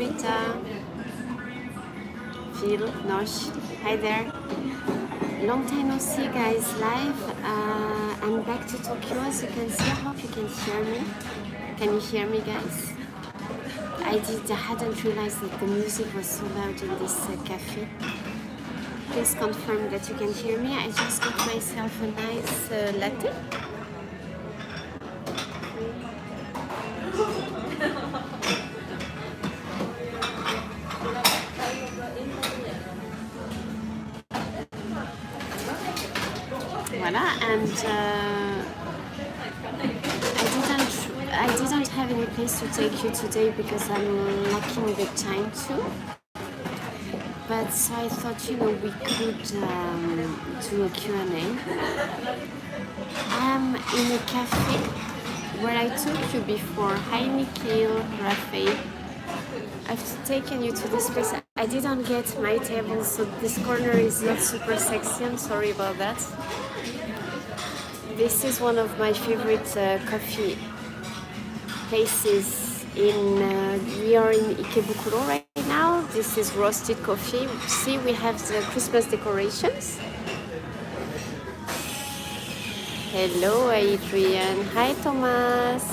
Rita, Phil, Nosh, hi there. Long time no see, guys, live. I'm back to Tokyo, as you can see. I hope you can hear me. Can you hear me, guys? I hadn't realized that the music was so loud in this cafe. Please confirm that you can hear me. I just got myself a nice latte. Voila, and I didn't have any place to take you today because I'm lacking the time too. But so I thought, we could do a Q&A. I'm in a cafe where I took you before. Hi, Nikhil, Rafael. I've taken you to this place. I didn't get my table, so this corner is not super sexy. I'm sorry about that. This is one of my favorite coffee places we are in Ikebukuro right now. This is roasted coffee. See, we have the Christmas decorations. Hello, Adrian. Hi, Thomas.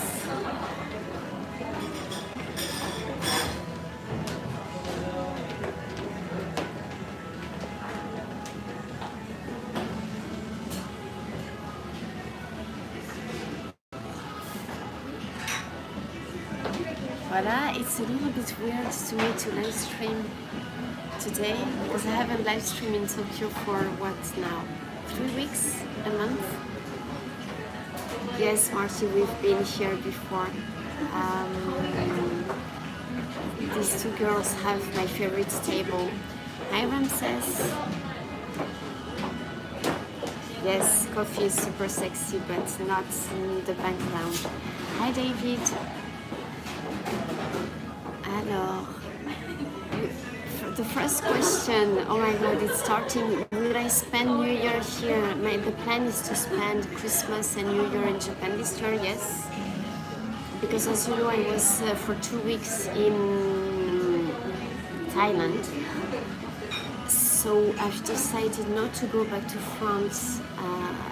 Voila, it's a little bit weird to me to live stream today because I haven't live streamed in Tokyo for what now? 3 weeks? A month? Yes, Marty, we've been here before. These two girls have my favorite table. Hi, Ramses. Yes, coffee is super sexy, but not in the bank lounge. Hi, David. Alors, the first question, oh my god, it's starting. Will I spend New Year here? The plan is to spend Christmas and New Year in Japan this year, yes. Because as you know, I was for 2 weeks in Thailand. So I've decided not to go back to France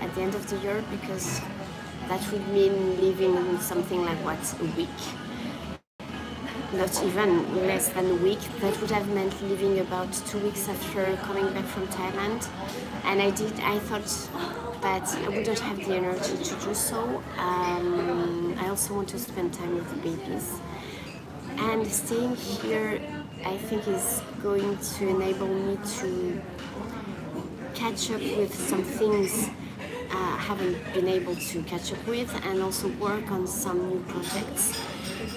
at the end of the year because that would mean living something like, what, a week? Not even less than a week. That would have meant living about 2 weeks after coming back from Thailand. And I thought that I wouldn't have the energy to do so. I also want to spend time with the babies. And staying here, I think, is going to enable me to catch up with some things I haven't been able to catch up with, and also work on some new projects.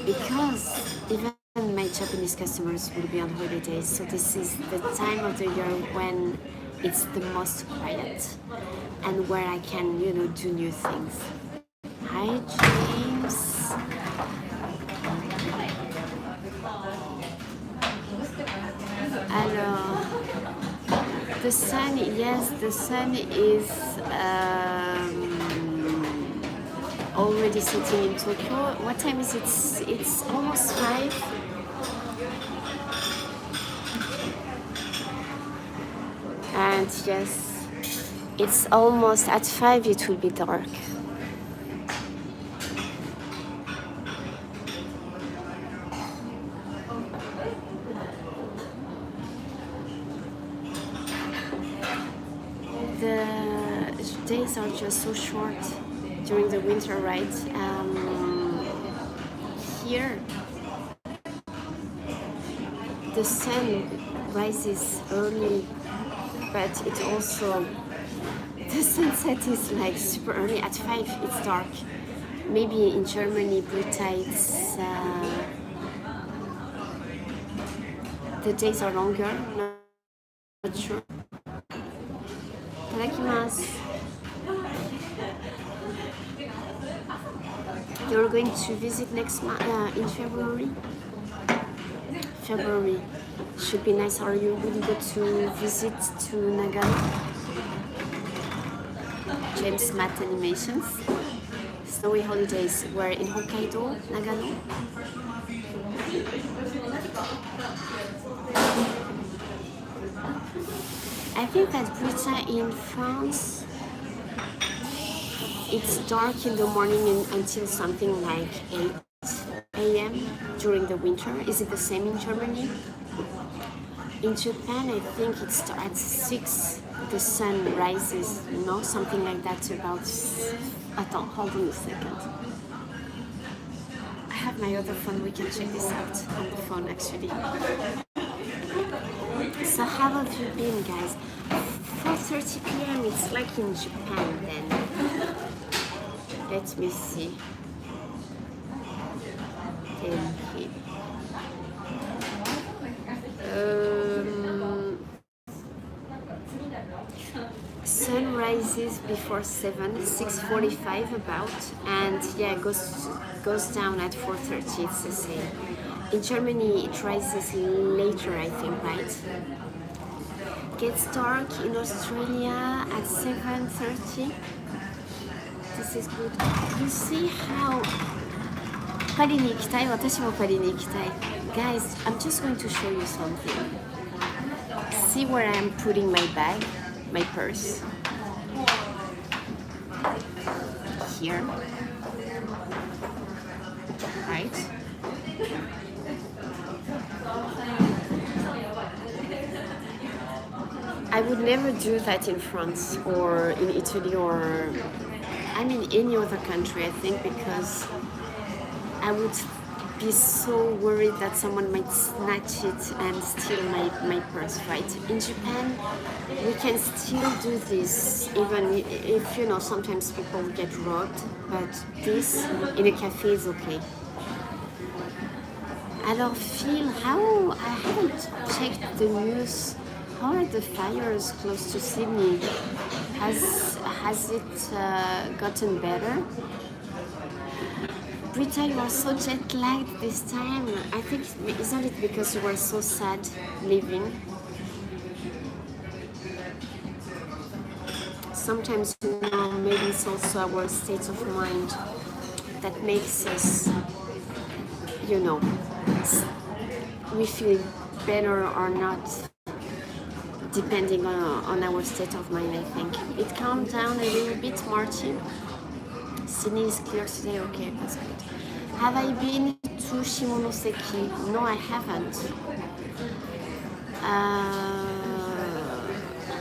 Because even my Japanese customers will be on holidays, so this is the time of the year when it's the most quiet and where I can, do new things. Hi, James. Alors, the sun, yes, the sun is already sitting in Tokyo. What time is it? It's almost 5. And yes, it's almost at 5, it will be dark. The days are just so short during the winter, right? Here, the sun rises early, but it also, the sunset is like super early. At 5, it's dark. Maybe in Germany, Britta, it's the days are longer. Not sure. Itadakimasu. You're going to visit next month in February? February should be nice. Are you really go to visit to Nagano? James Matt Animations. Snowy holidays. We're in Hokkaido, Nagano. I think that Brita in France, it's dark in the morning until something like 8 a.m. during the winter. Is it the same in Germany? In Japan, I think it's at 6 the sun rises, no? Something like that about... Attends, hold on a second. I have my other phone, we can check this out on the phone actually. So how have you been, guys? 4:30 p.m. it's like in Japan then. Let me see. Sun rises before 6:45 about, and yeah, goes down at 4:30. It's the same. In Germany, it rises later, I think, right? Gets dark in Australia at 7:30. This is good. You see how パリに行きたい。私もパリに行きたい。Guys, I'm just going to show you something. See where I'm putting my bag, my purse. Here. Right? I would never do that in France or in Italy or I mean any other country, I think, because I would be so worried that someone might snatch it and steal my purse, right? In Japan, we can still do this, even if, you know, sometimes people get robbed, but this in a cafe is okay. Alors Phil, how, I haven't checked the news. How are the fires close to Sydney? Has it gotten better? Brita, you are so jet lagged this time. I think, isn't it because you were so sad leaving? Sometimes, you know, maybe it's also our state of mind that makes us, you know, we feel better or not, depending on our state of mind, I think. It calmed down a little bit, Martin. Sydney is clear today, okay, that's good. Have I been to Shimonoseki? No, I haven't.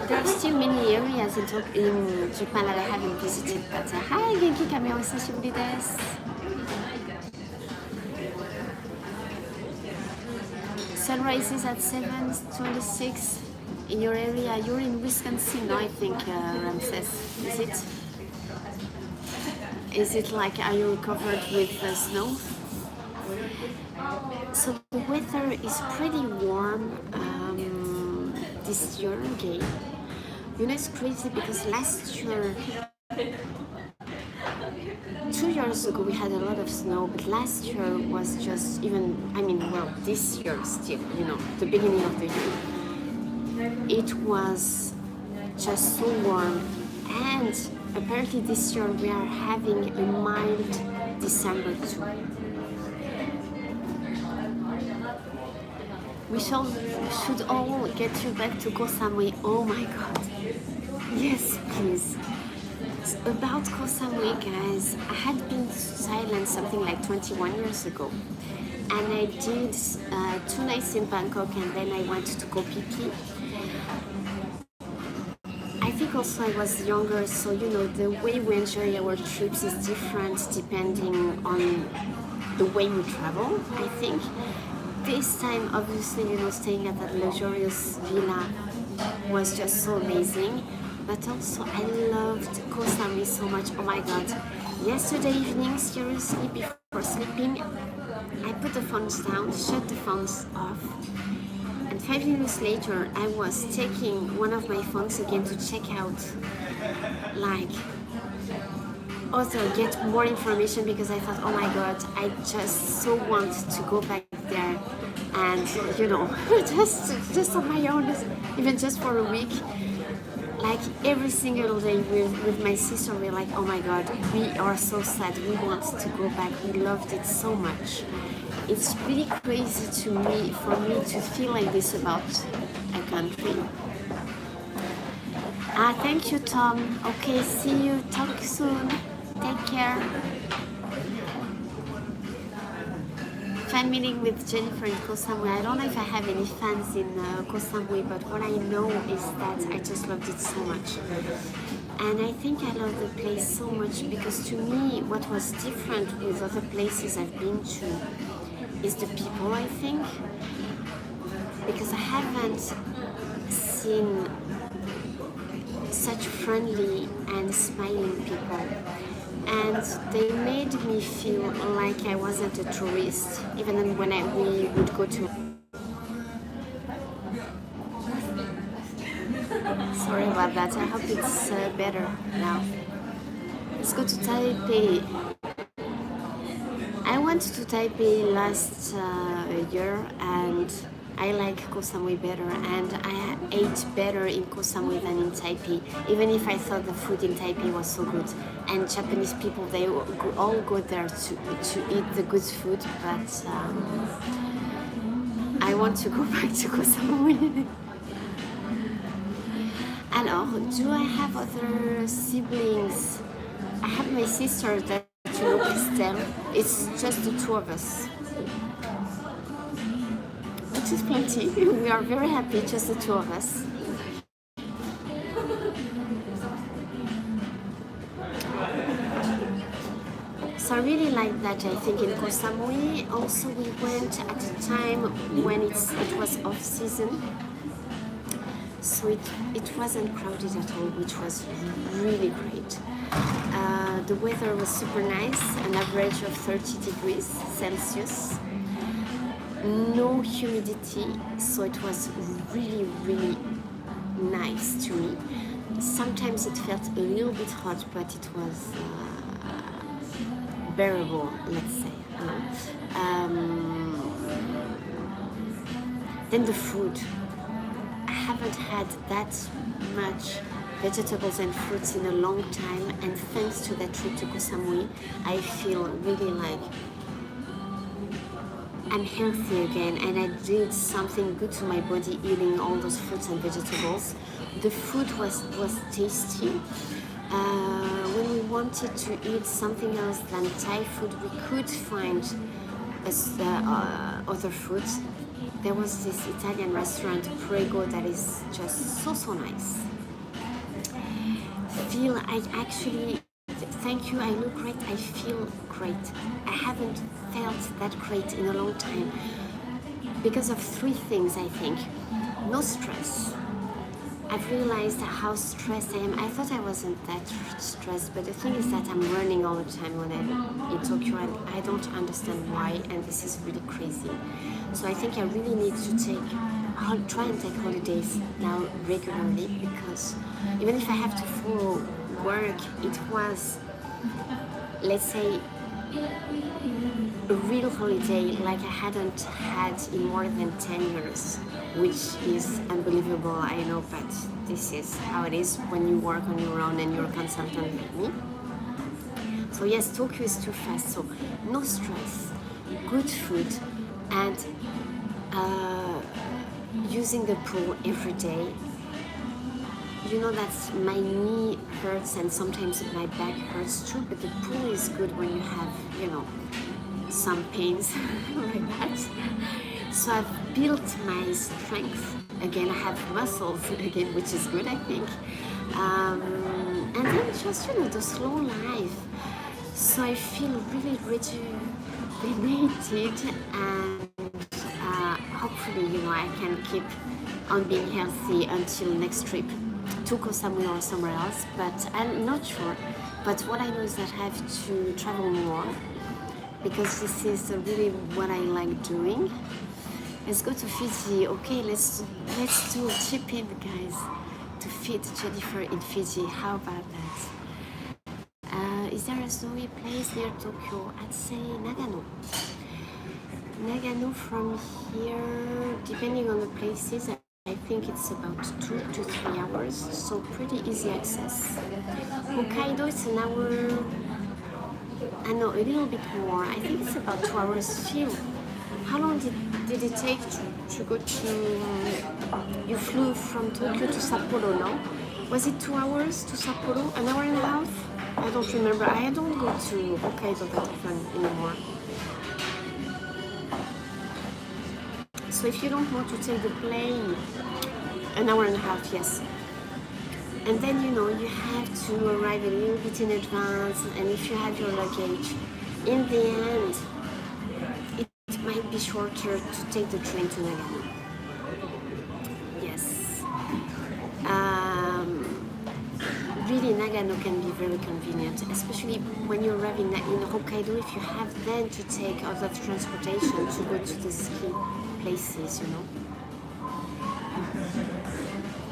There are still many areas in Japan that I haven't visited, but hi, Genki Kame, o hisashiburi desu. Sunrise is at 7:26 in your area. You're in Wisconsin, no, I think, Ramses. Is it? Is it like, are you covered with snow? So the weather is pretty warm this year again. You know, it's crazy because last year, 2 years ago we had a lot of snow, but last year was just even, I mean, well, this year still, you know, the beginning of the year, it was just so warm. And apparently this year we are having a mild December too. We should all get you back to Koh Samui. Oh my god. Yes, please. About Koh Samui, guys, I had been to Thailand something like 21 years ago. And I did 2 nights in Bangkok and then I went to Koh Phi Phi. I think also I was younger, so you know, the way we enjoy our trips is different depending on the way we travel, I think. This time, obviously, you know, staying at that luxurious villa was just so amazing. But also, I loved Koh Samui so much. Oh my god. Yesterday evening, seriously, before sleeping, I put the phones down, shut the phones off. And 5 minutes later, I was taking one of my phones again to check out, like, also get more information because I thought, oh my god, I just so want to go back there and, you know, just on my own, even just for a week. like every single day with my sister, we're like, oh my god, we are so sad, we want to go back, we loved it so much. It's really crazy for me to feel like this about a country. Thank you, Tom. Okay, see you, talk soon, take care. Fan meeting with Jennifer in Koh Samui. I don't know if I have any fans in Koh Samui, but what I know is that I just loved it so much. And I think I love the place so much because to me, what was different with other places I've been to is the people, I think. Because I haven't seen such friendly and smiling people. And they made me feel like I wasn't a tourist, even when we would go to... Sorry about that, I hope it's better now. Let's go to Taipei. I went to Taipei last year and I like Koh Samui better, and I ate better in Koh Samui than in Taipei, even if I thought the food in Taipei was so good. And Japanese people, they all go there to eat the good food, but I want to go back to Koh Samui. Alors, do I have other siblings? I have my sister that you know, Christelle. It's just the two of us. Which is plenty. We are very happy, just the two of us. So I really like that, I think, in Koh Samui. Also, we went at a time when it was off season. So it wasn't crowded at all, which was really great. The weather was super nice, an average of 30 degrees Celsius. No humidity, so it was really, really nice to me. Sometimes it felt a little bit hot, but it was bearable, let's say. Then the food. I haven't had that much vegetables and fruits in a long time, and thanks to that trip to Koh Samui, I feel really like I'm healthy again, and I did something good to my body eating all those fruits and vegetables. The food was tasty. When we wanted to eat something else than Thai food, we could find other foods. There was this Italian restaurant, Prego, that is just so nice. Thank you, I look great, I feel great. I haven't felt that great in a long time because of three things, I think. No stress. I've realized how stressed I am. I thought I wasn't that stressed, but the thing is that I'm running all the time when I'm in Tokyo, and I don't understand why, and this is really crazy. So I think I really need to try and take holidays now regularly, because even if I have to follow work, it was, let's say, a real holiday like I hadn't had in more than 10 years, which is unbelievable, I know, but this is how it is when you work on your own and you're a consultant like me. So yes, Tokyo is too fast, so no stress, good food, and using the pool every day. You know that my knee hurts and sometimes my back hurts too, but the pool is good when you have, some pains like that. So I've built my strength again. I have muscles again, which is good, I think. And then just, the slow life. So I feel really rejuvenated, and hopefully, I can keep on being healthy until next trip to Koh Samui or somewhere else, but I'm not sure. But what I know is that I have to travel more, because this is really what I like doing. Let's go to Fiji. Okay, let's do a chip in, guys, to feed Jennifer in Fiji. How about that? Is there a snowy place near Tokyo? I'd say Nagano. Nagano from here, depending on the places, I think it's about 2 to 3 hours, so pretty easy access. Hokkaido, it's an hour, I know, a little bit more. I think it's about 2 hours still. How long did it take to go to, you flew from Tokyo to Sapporo, no? Was it 2 hours to Sapporo? An hour and a half? I don't remember. I don't go to Hokkaido that often anymore. So if you don't want to take the plane, an hour and a half, yes. And then, you know, you have to arrive a little bit in advance, and if you have your luggage, in the end, it might be shorter to take the train to Nagano. Yes. Really, Nagano can be very convenient, especially when you arrive in Hokkaido, if you have then to take other transportation to go to the ski places, you know.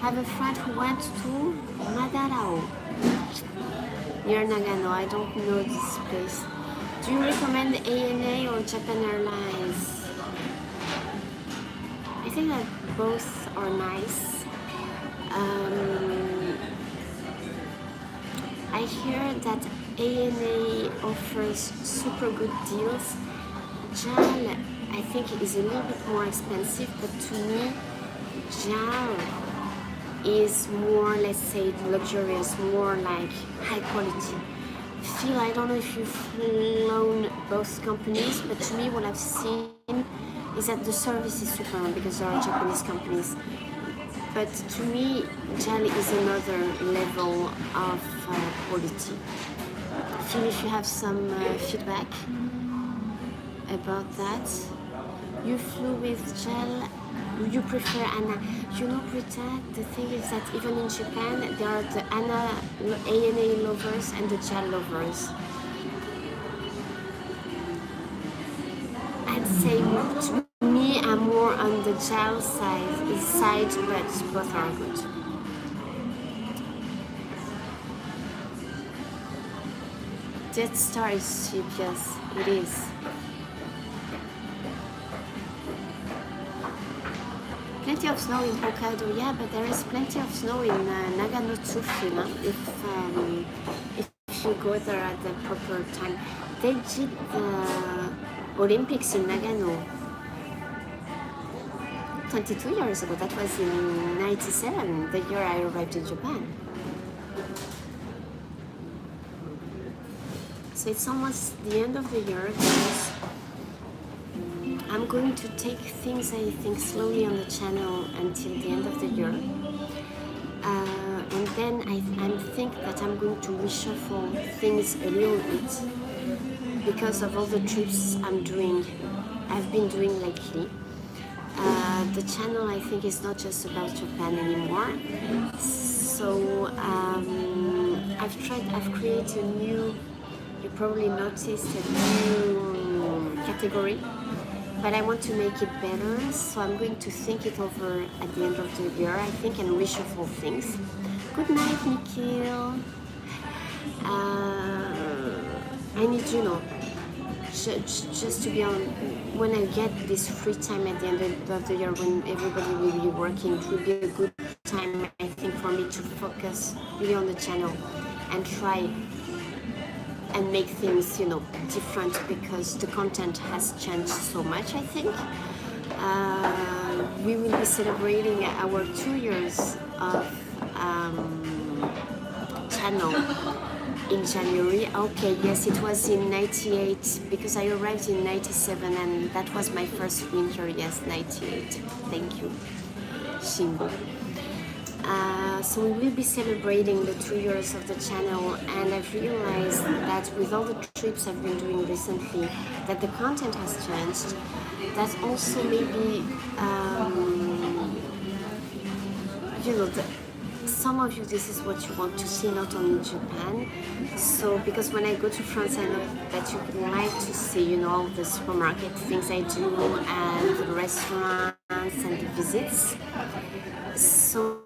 Have a friend who went to Madarao near Nagano. I don't know this place. Do you recommend ANA or Japan Airlines? I think that both are nice. I hear that ANA offers super good deals. JAL, I think, is a little bit more expensive, but to me, JAL is more, let's say, luxurious, more like high quality. Phil, I don't know if you've flown both companies, but to me, what I've seen is that the service is super because they are Japanese companies. But to me, JAL is another level of quality. Phil, if you have some feedback about that. You flew with JAL, you prefer ANA. You know, Britta, the thing is that even in Japan, there are the ANA lovers and the JAL lovers. I'd say to me, I'm more on the JAL side, but both are good. Jetstar is cheap, yes, it is. Plenty of snow in Hokkaido, yeah, but there is plenty of snow in Nagano too, if you go there at the proper time. They did the Olympics in Nagano 22 years ago. That was in 97, the year I arrived in Japan. So it's almost the end of the year, guys. I'm going to take things, I think, slowly on the channel until the end of the year. And then I think that I'm going to reshuffle things a little bit because of all the trips I've been doing lately. The channel, I think, is not just about Japan anymore. So I've created a new, you probably noticed, a new category. But I want to make it better, so I'm going to think it over at the end of the year, I think, and reshuffle things. Good night, Nikhil. I need, just to be on, when I get this free time at the end of the year, when everybody will be working, it will be a good time, I think, for me to focus really on the channel and try and make things, different, because the content has changed so much, I think. We will be celebrating our 2 years of channel in January. Okay, yes, it was in 98, because I arrived in 97, and that was my first winter, yes, 98. Thank you, Shingo. So we will be celebrating the 2 years of the channel, and I've realized that with all the trips I've been doing recently, that the content has changed. That also maybe, some of you, this is what you want to see, not only in Japan. So, because when I go to France, I know that you would like to see, all the supermarket things I do, and the restaurants and the visits. So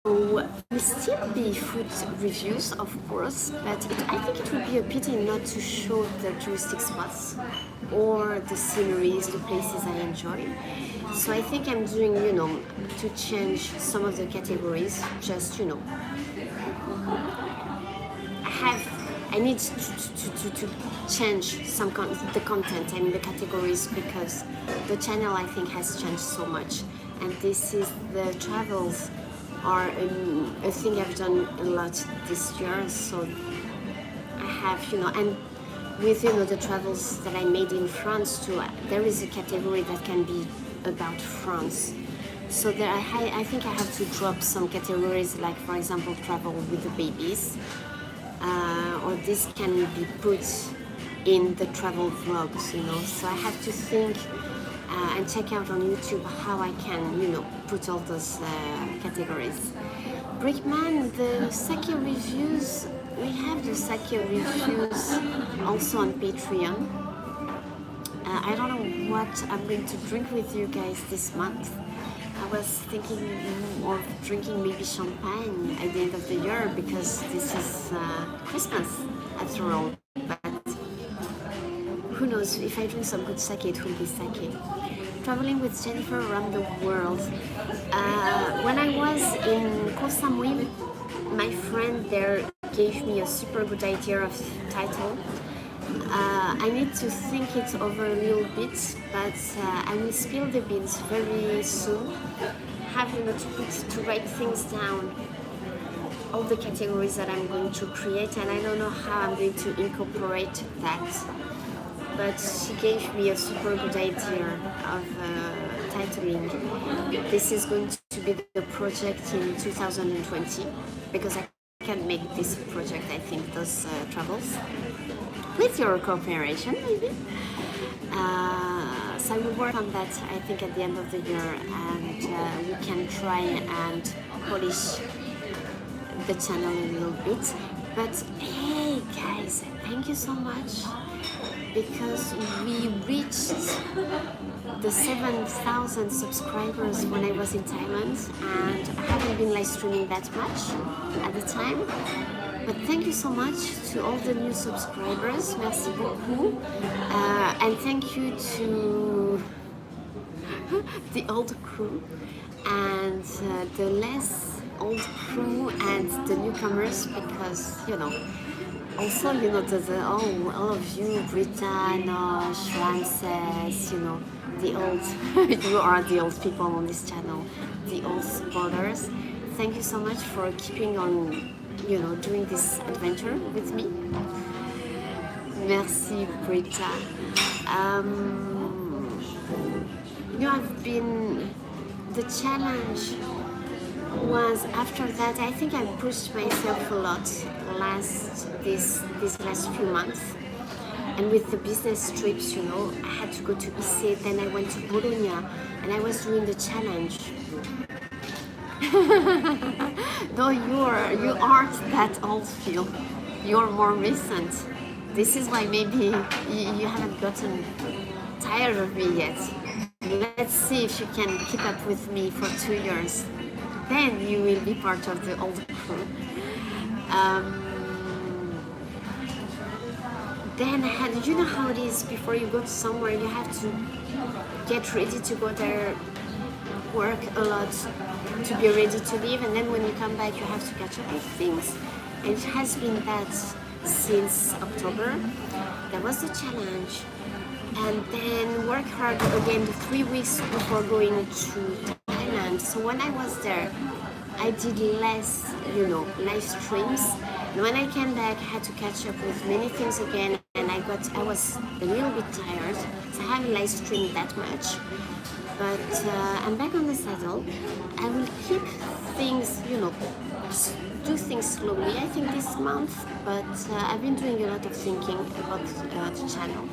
will still be food reviews, of course, but I think it would be a pity not to show the touristic spots or the sceneries, the places I enjoy. So I think I'm doing, to change some of the categories, just, I need to change the content and the categories because the channel I think has changed so much, and this is the travels are a thing I've done a lot this year. So I have and with the travels that I made in France too, there is a category that can be about France. So there I think I have to drop some categories, like for example travel with the babies. Or this can be put in the travel vlogs, So I have to think and check out on YouTube how I can, put all those categories. Brickman, the sake reviews, we have the sake reviews also on Patreon. I don't know what I'm going to drink with you guys this month. I was thinking of drinking maybe champagne at the end of the year because this is Christmas after all. But who knows, if I drink some good sake, it will be sake. Traveling with Jennifer around the world. When I was in Koh Samui, my friend there gave me a super good idea of title. I need to think it over a little bit, but I will spill the beans very soon. Have to write things down, all the categories that I'm going to create, and I don't know how I'm going to incorporate that. But she gave me a super good idea of titling. This is going to be the project in 2020 because I can make this project, I think, those travels. With your cooperation, maybe. So I will work on that, I think, at the end of the year, and we can try and polish the channel a little bit. But hey, guys, thank you so much, because we reached the 7,000 subscribers when I was in Thailand, and I haven't been live streaming that much at the time. But thank you so much to all the new subscribers. Merci beaucoup. And thank you to the old crew and the less old crew and the newcomers, because also all of you, Britta, Nosh, Ramses, the old you are the old people on this channel, the old supporters. Thank you so much for keeping on doing this adventure with me. Merci, Britta. I've been, the challenge was after that, I think I pushed myself a lot these last few months. And with the business trips, I had to go to Ise, then I went to Bologna, and I was doing the challenge. No, you aren't that old, Phil. You're more recent. This is why maybe you haven't gotten tired of me yet. Let's see if you can keep up with me for 2 years. Then you will be part of the old crew. Then I had, how it is, before you go to somewhere, you have to get ready to go there, work a lot to be ready to leave, and then when you come back you have to catch up with things. And it has been that since October. That was the challenge. And then work hard again 3 weeks before going to Thailand. So when I was there, I did less, live streams. And when I came back, I had to catch up with many things again, and I was a little bit tired, so I haven't live streamed that much. But I'm back on the saddle. I will keep things, do things slowly, I think, this month. But I've been doing a lot of thinking about the channel,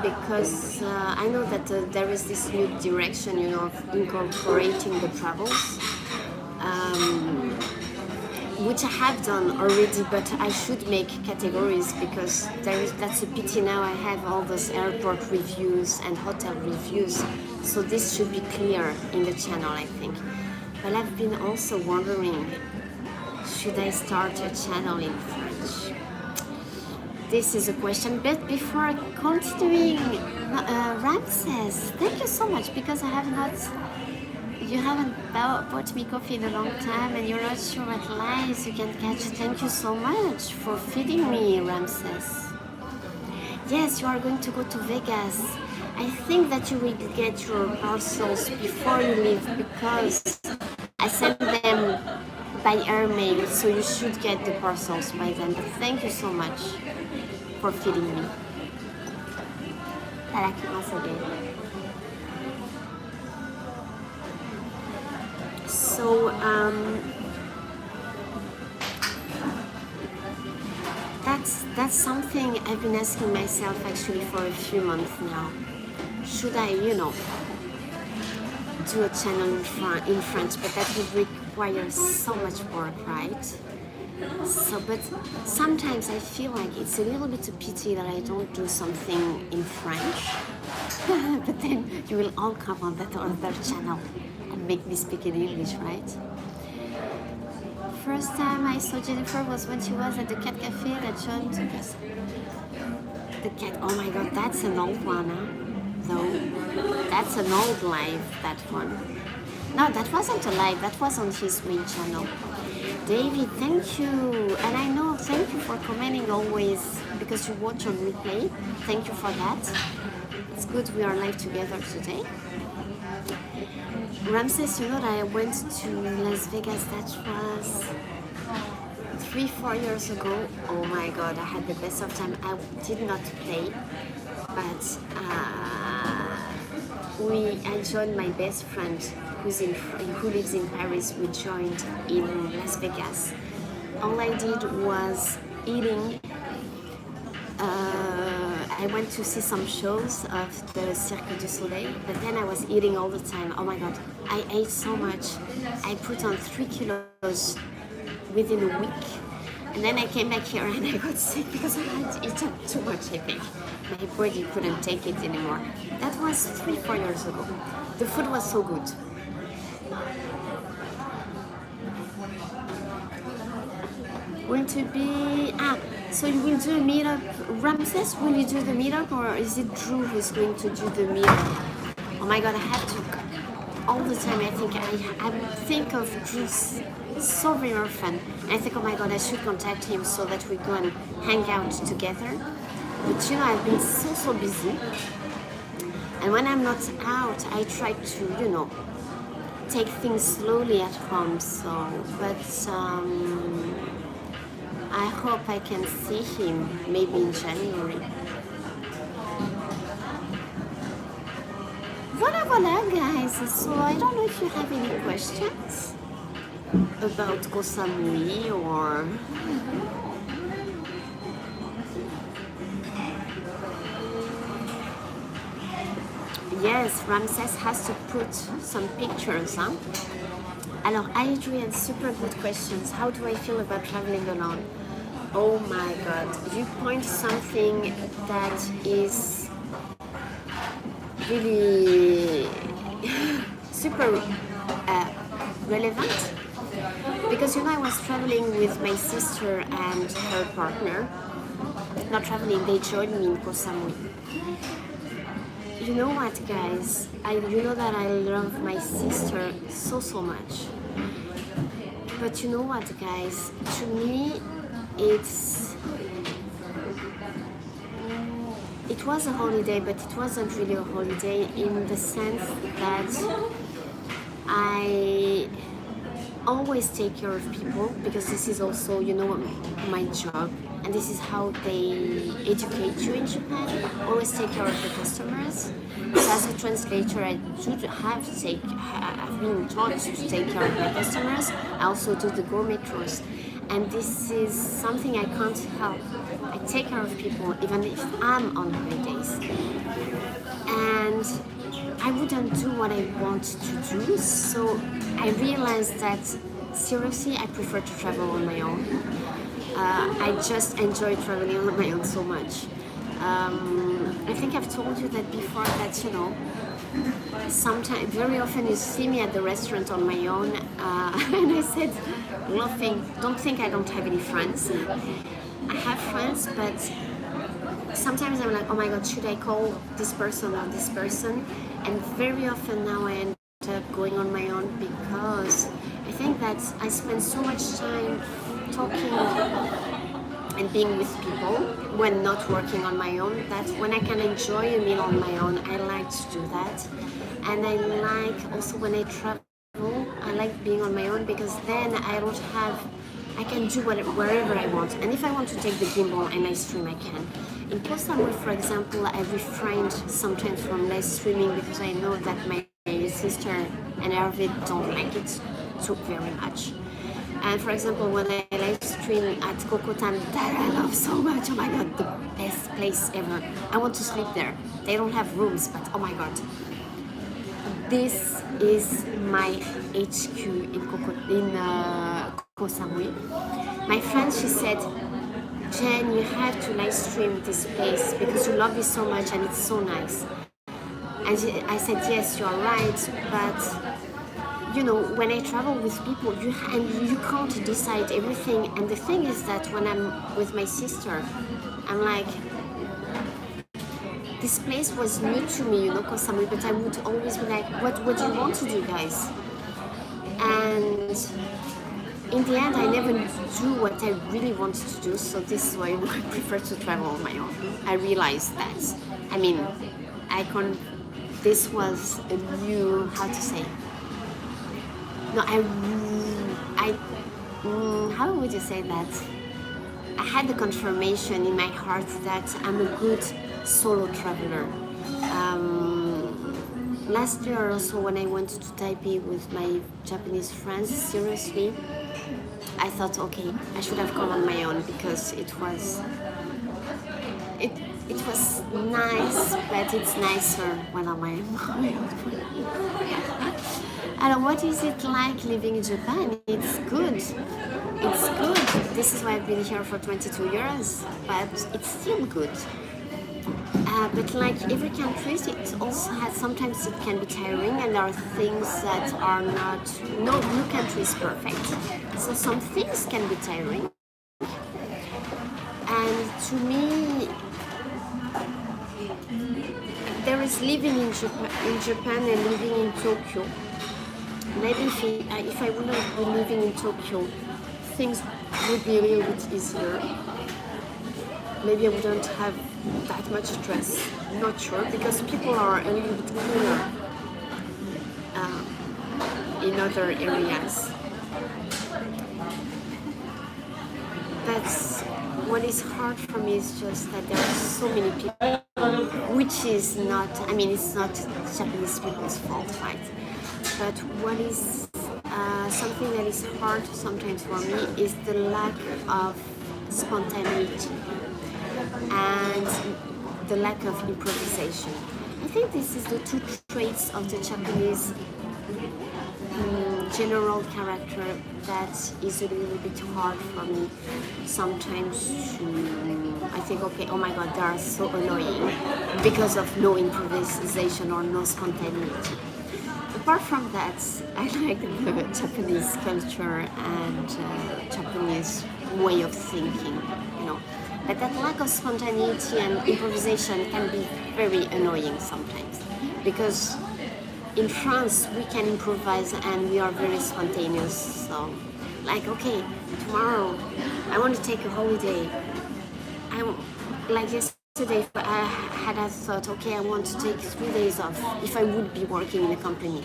because I know that there is this new direction, of incorporating the travels, which I have done already, but I should make categories, because that's a pity now. I have all those airport reviews and hotel reviews, so this should be clear in the channel, I think. But I've been also wondering, should I start a channel in French? This is a question, but before continuing, Ramses, thank you so much, because you haven't bought me coffee in a long time and you're not sure what lies you can catch. Thank you so much for feeding me, Ramses. Yes, you are going to go to Vegas. I think that you will get your parcels before you leave, because I sent them by airmail, so you should get the parcels by then. But thank you so much for feeding me. So that's something I've been asking myself actually for a few months now. Should I, do a channel in French? But that would require so much work, right? So, but sometimes I feel like it's a little bit a pity that I don't do something in French. But then you will all come on that other channel and make me speak in English, right? First time I saw Jennifer was when she was at the cat cafe that John took us. The cat, oh my god, that's an old one, huh? No, that's an old live, that one. No, that wasn't a live, that was on his main channel. David, thank you. And I know, thank you for commenting always, because you watch on replay. Thank you for that. It's good we are live together today. Ramses, you know that I went to Las Vegas, that was 3-4 years ago. Oh my god, I had the best of time. I did not play, but I joined my best friend who lives in Paris. We joined in Las Vegas. All I did was eating. I went to see some shows of the Cirque du Soleil, but then I was eating all the time. Oh my god, I ate so much. I put on 3 kilos within a week. And then I came back here and I got sick because I had eaten too much, I think. My body couldn't take it anymore. That was 3-4 years ago. The food was so good. Going to be... so you will do a meetup. Ramses, will you do the meetup, or is it Drew who's going to do the meetup? Oh my god, I have to... All the time I think of Drew so very often. And I think, oh my god, I should contact him so that we go and hang out together. But I've been so busy. And when I'm not out, I try to, take things slowly at home. So, but... I hope I can see him maybe in January. Voilà guys, so I don't know if you have any questions about Koh Samui or... Yes, Ramses has to put some pictures, huh? Alors, Adrian, super good questions. How do I feel about traveling alone? Oh my god, you point something that is really super relevant. Because I was traveling with my sister and her partner. Not traveling, they joined me in Koh Samui. You know what, guys? You know that I love my sister so much. But you know what, guys? To me, it was a holiday, but it wasn't really a holiday in the sense that I always take care of people, because this is also, my job, and this is how they educate you in Japan. Always take care of the customers. So as a translator, I have been taught to take care of my customers. I also do the gourmet tours, and this is something I can't help. I take care of people even if I'm on holidays, and I wouldn't do what I want to do. So I realized that seriously, I prefer to travel on my own. I just enjoy traveling on my own so much. I think I've told you that before, that you know, sometimes, very often you see me at the restaurant on my own, and I said, laughing, don't think I don't have any friends. I have friends, but sometimes I'm like, oh my god, should I call this person or this person? And very often now I end up going on my own, because I think that I spend so much time talking and being with people when not working on my own, that when I can enjoy a meal on my own, I like to do that. And I like also when I travel, I like being on my own, because then I can do wherever I want. And if I want to take the gimbal and live stream, I can. In Koh Samui, for example, I refrained sometimes from live streaming, because I know that my sister and Hervé don't like it so very much. And for example, when I live stream at Kokotan, that I love so much, oh my god, the best place ever. I want to sleep there. They don't have rooms, but oh my god. This is my HQ in Koh Samui. My friend, she said, Jen, you have to live stream this place because you love it so much and it's so nice. And I said, yes, you're right, but you know, when I travel with people, you can't decide everything. And the thing is that when I'm with my sister, I'm like, this place was new to me, you know, Koh Samui, but I would always be like, what do you want to do, guys? And in the end, I never do what I really wanted to do, so this is why I prefer to travel on my own. I realized that. I mean, this was a new, how to say, no, how would you say that? I had the confirmation in my heart that I'm a good solo traveler. Last year also, when I went to Taipei with my Japanese friends, seriously, I thought, okay, I should have gone on my own, because it was nice, but it's nicer when I'm on my own. And what is it like living in Japan? It's good. It's good. This is why I've been here for 22 years, but it's still good. But like every country, it also has, sometimes it can be tiring, and there are things that are not, no country is perfect. So some things can be tiring. And to me, there is living in Japan and living in Tokyo. Maybe if I wouldn't be living in Tokyo, things would be a little bit easier. Maybe I wouldn't have that much stress. I'm not sure, because people are a little bit cooler in other areas. But what is hard for me is just that there are so many people, which is not, I mean, it's not Japanese people's fault, right? But what is something that is hard sometimes for me is the lack of spontaneity and the lack of improvisation. I think this is the two traits of the Japanese general character that is a little bit hard for me sometimes to, I think, okay, oh my god, they are so annoying because of no improvisation or no spontaneity. Apart from that, I like the Japanese culture and Japanese way of thinking, you know. But that lack of spontaneity and improvisation can be very annoying sometimes, because in France we can improvise and we are very spontaneous. So, like, okay, tomorrow I want to take a holiday. Like yesterday, I had a thought, okay, I want to take 3 days off if I would be working in a company.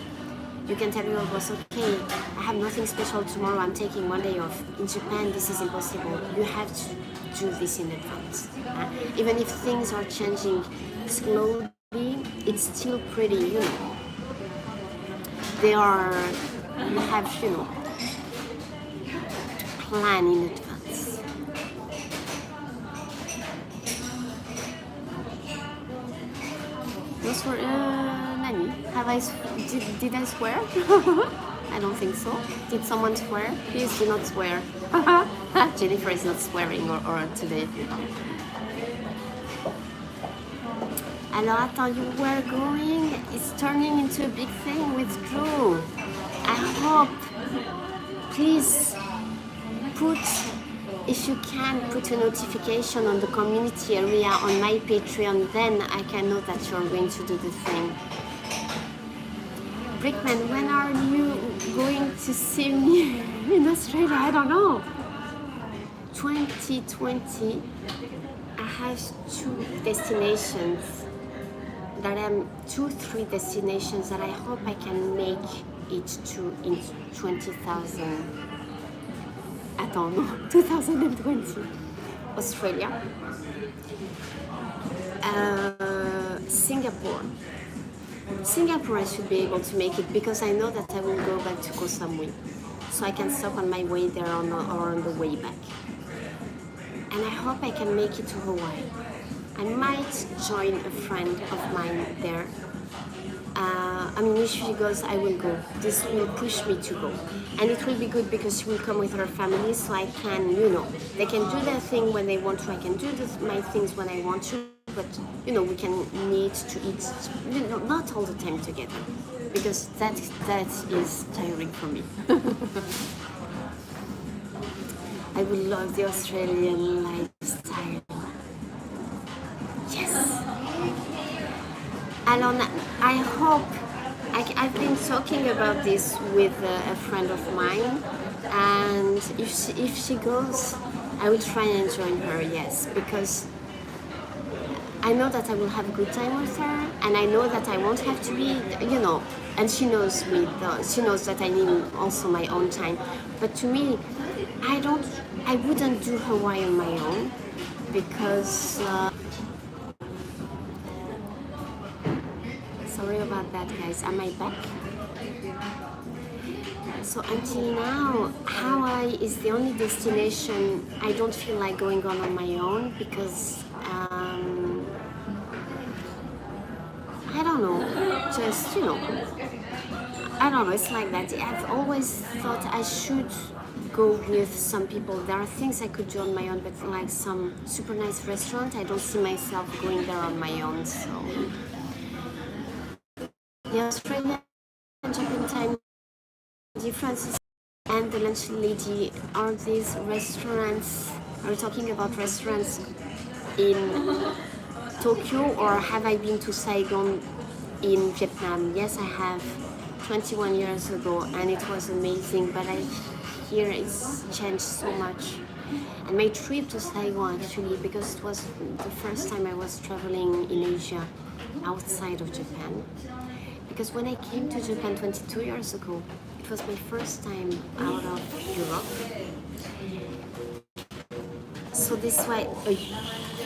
You can tell your boss, okay, I have nothing special tomorrow, I'm taking 1 day off. In Japan, this is impossible. You have to do this in advance. Even if things are changing slowly, it's still pretty, you know. You have, you know, plan in advance. Those were, Nani, did I swear? I don't think so. Did someone swear? Please do not swear. Jennifer is not swearing or today. Alors attends, you were going, it's turning into a big thing with Drew. I hope, please put, if you can, put a notification on the community area on my Patreon, then I can know that you're going to do the thing. Brickman, when are you going to see me in Australia? I don't know. 2020, I have three destinations that I hope I can make it to in 20,000. Attends, no, 2020. Australia, Singapore I should be able to make it because I know that I will go back to Koh Samui, so I can stop on my way there or on the way back. And I hope I can make it to Hawaii. I might join a friend of mine there. I mean, if she goes, I will go. This will push me to go. And it will be good because she will come with her family, so I can, you know, they can do their thing when they want to. I can do my things when I want to. But, you know, we can need to eat, you know, not all the time together. Because that is tiring for me. I will love the Australian lifestyle. Yes. Alona, I hope, I've been talking about this with a friend of mine, and if she goes, I will try and join her, yes, because I know that I will have a good time with her, and I know that I won't have to be, you know, and she knows me, she knows that I need also my own time. But to me, I wouldn't do Hawaii on my own, because sorry about that, guys. Am I back? So until now, Hawaii is the only destination I don't feel like going on my own, because I don't know, just, you know, I don't know, it's like that. I've always thought I should go with some people. There are things I could do on my own, but like some super nice restaurant, I don't see myself going there on my own. So the Australian and Japan time differences and the lunch lady, are these restaurants, are we talking about restaurants in Tokyo, or have I been to Saigon in Vietnam? Yes, I have, 21 years ago, and it was amazing, but I hear it's changed so much. And my trip to Saigon, actually, because it was the first time I was traveling in Asia outside of Japan, because when I came to Japan 22 years ago, it was my first time out of Europe. So this was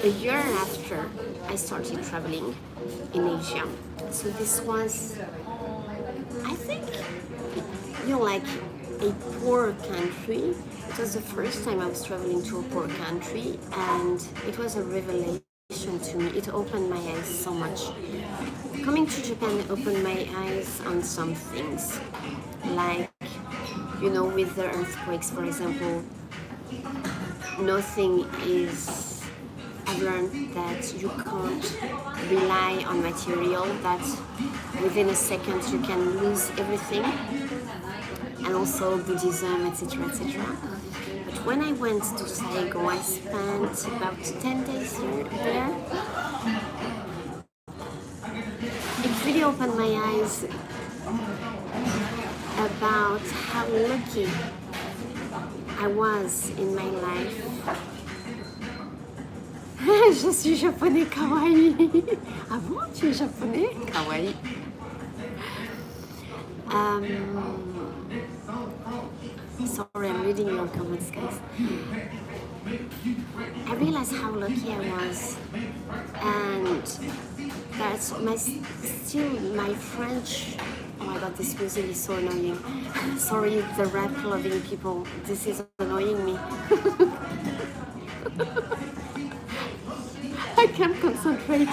a year after I started traveling in Asia. So this was, I think, you know, like a poor country. It was the first time I was traveling to a poor country, and it was a revelation to me. It opened my eyes so much. Coming to Japan opened my eyes on some things, like, you know, with the earthquakes, for example. Nothing is, I've learned that you can't rely on material, that within a second you can lose everything, and also Buddhism, etc., etc. But when I went to Saigon, I spent about 10 days there. It really opened my eyes about how lucky I was in my life. Je suis japonais kawaii. Ah bon, tu es japonais kawaii. Sorry, I'm reading your comments, guys. I realized how lucky I was, and that's my French. Oh my god, this music is so annoying. Sorry, the rap loving people, this is annoying me. I can't concentrate.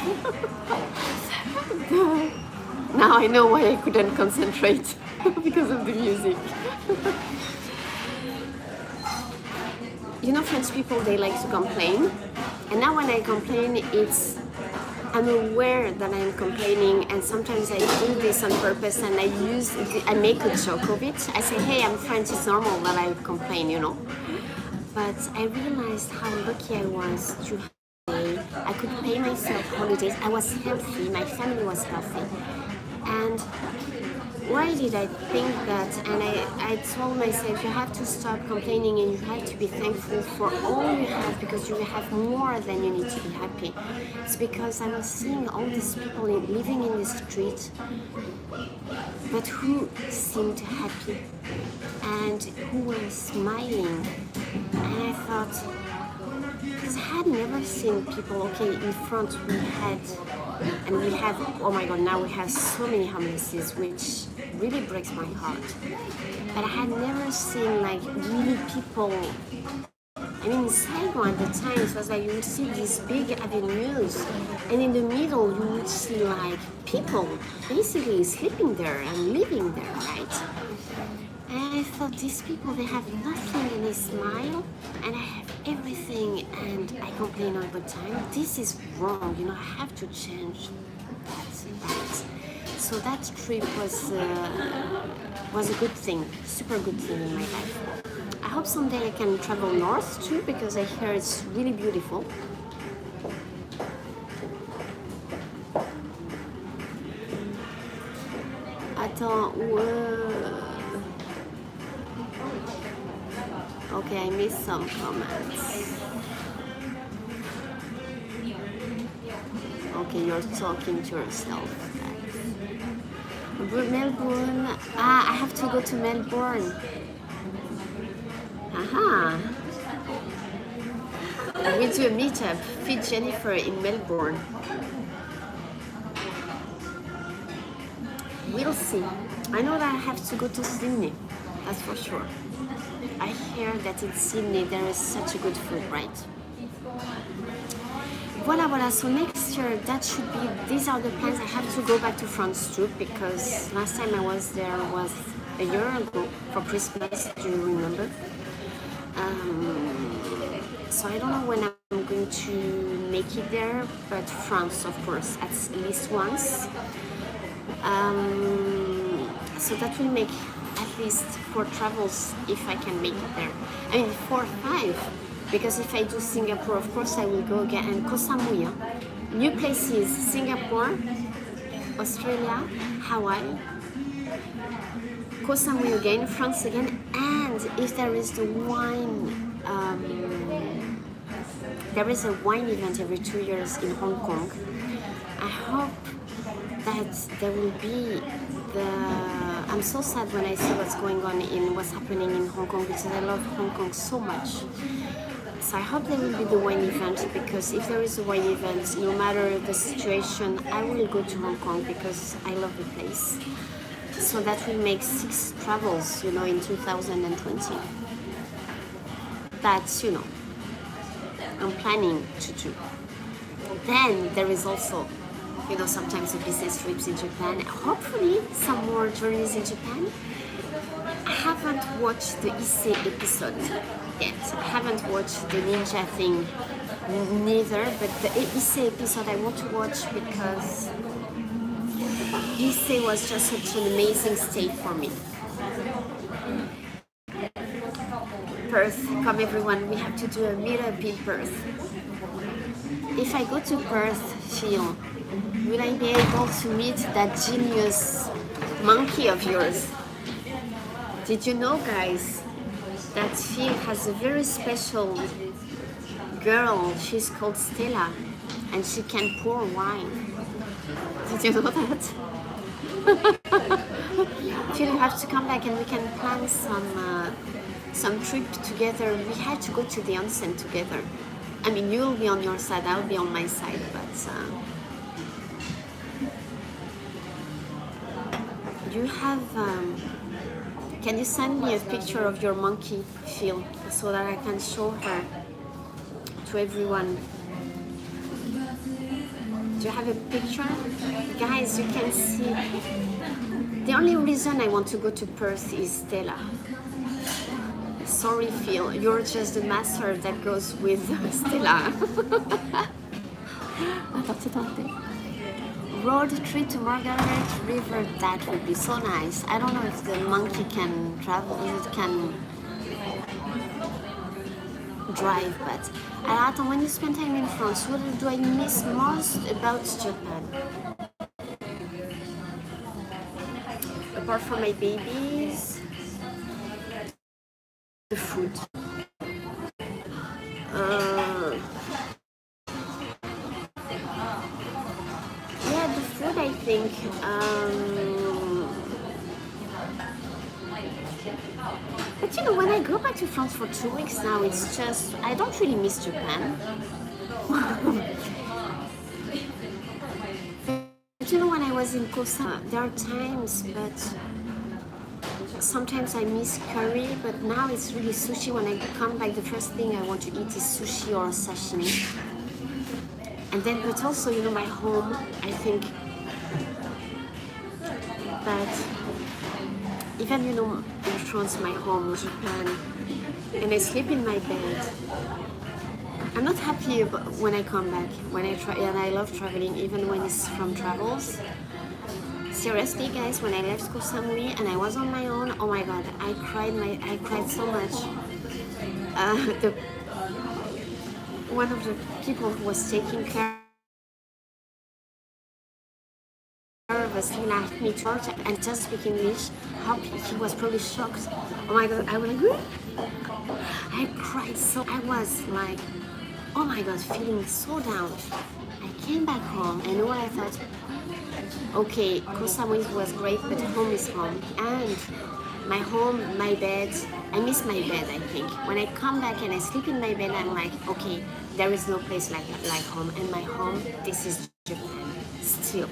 Now I know why I couldn't concentrate, because of the music. You know, French people, they like to complain. And now when I complain, it's I'm aware that I'm complaining, and sometimes I do this on purpose, and I make a joke of it. I say, hey, I'm French, it's normal that I complain, you know. But I realized how lucky I was to have I could pay myself holidays. I was healthy, my family was healthy. And why did I think that? And I told myself, you have to stop complaining and you have to be thankful for all you have, because you have more than you need to be happy. It's because I was seeing all these people living in the street, but who seemed happy and who were smiling. And I thought, because I had never seen people, okay, in front we had, and we have, oh my god, now we have so many homelesses, which really breaks my heart. But I had never seen like really people. I mean, in Saigon at the time, it was like you would see these big avenues, and in the middle you would see like people basically sleeping there and living there, right? And I thought, these people, they have nothing and they smile, and I have everything and I complain all the time. This is wrong, you know, I have to change that. So that trip was a good thing, super good thing in my life. I hope someday I can travel north too, because I hear it's really beautiful. Attends, okay, I missed some comments. Okay, you're talking to yourself. Melbourne. I have to go to Melbourne. Aha. We do a meetup. Feed Jennifer in Melbourne. We'll see. I know that I have to go to Sydney. That's for sure. I hear that in Sydney there is such a good food, right? Voilà, so next year that should be, these are the plans. I have to go back to France too, because last time I was there was a year ago for Christmas, do you remember? So I don't know when I'm going to make it there, but France, of course, at least once. So that will make at least 4 travels if I can make it there. I mean 4 or 5, because if I do Singapore, of course I will go again, and Koh Samui. New places: Singapore, Australia, Hawaii, Koh Samui again, France again, and if there is the wine, there is a wine event every 2 years in Hong Kong. I hope that there will be I'm so sad when I see what's going on what's happening in Hong Kong, because I love Hong Kong so much. So I hope there will be the wine event, because if there is a wine event, no matter the situation, I will go to Hong Kong because I love the place. So that will make 6 travels, you know, in 2020. That's, you know, I'm planning to do. Then there is also, you know, sometimes the business trips in Japan. Hopefully some more journeys in Japan. I haven't watched the Issei episode yet. I haven't watched the ninja thing neither, but the Issei episode I want to watch, because Issei was just such an amazing state for me. Perth, come everyone, we have to do a meetup in Perth. If I go to Perth, Phil, will I be able to meet that genius monkey of yours? Did you know, guys, that Phil has a very special girl? She's called Stella, and she can pour wine. Did you know that? Phil, you have to come back and we can plan some trip together. We have to go to the onsen together. I mean, you'll be on your side, I'll be on my side, but you have. Can you send me a picture of your monkey, Phil, so that I can show her to everyone? Do you have a picture? Guys, you can see. The only reason I want to go to Perth is Stella. Sorry, Phil, you're just the master that goes with Stella. Attends, c'est tenté. Road trip to Margaret River, that would be so nice. I don't know if the monkey can travel, if it can drive, but attends, when you spend time in France, what do I miss most about Japan? Apart from my babies, the food. Yeah, the food, I think. But you know, when I go back to France for 2 weeks now, it's just, I don't really miss Japan. But you know, when I was in Kosa, there are times, but sometimes I miss curry, but now it's really sushi. When I come back, the first thing I want to eat is sushi or sashimi. And then, but also, you know, my home, I think, but even, you know, in France, my home, Japan, and I sleep in my bed. I'm not happy about when I come back, when I try, and I love traveling, even when it's from travels. Seriously, guys, when I left Koh Samui and I was on my own, oh my god, I cried so much. One of the people who was taking care of us, he asked me to talk and just speak English. How he was probably shocked. Oh my god, I was like, I cried so. I was like, oh my god, feeling so down. I came back home and what I thought, okay, Koh Samui was great, but home is home. And my home, my bed, I miss my bed, I think. When I come back and I sleep in my bed, I'm like, okay, there is no place like home. And my home, this is Japan, still,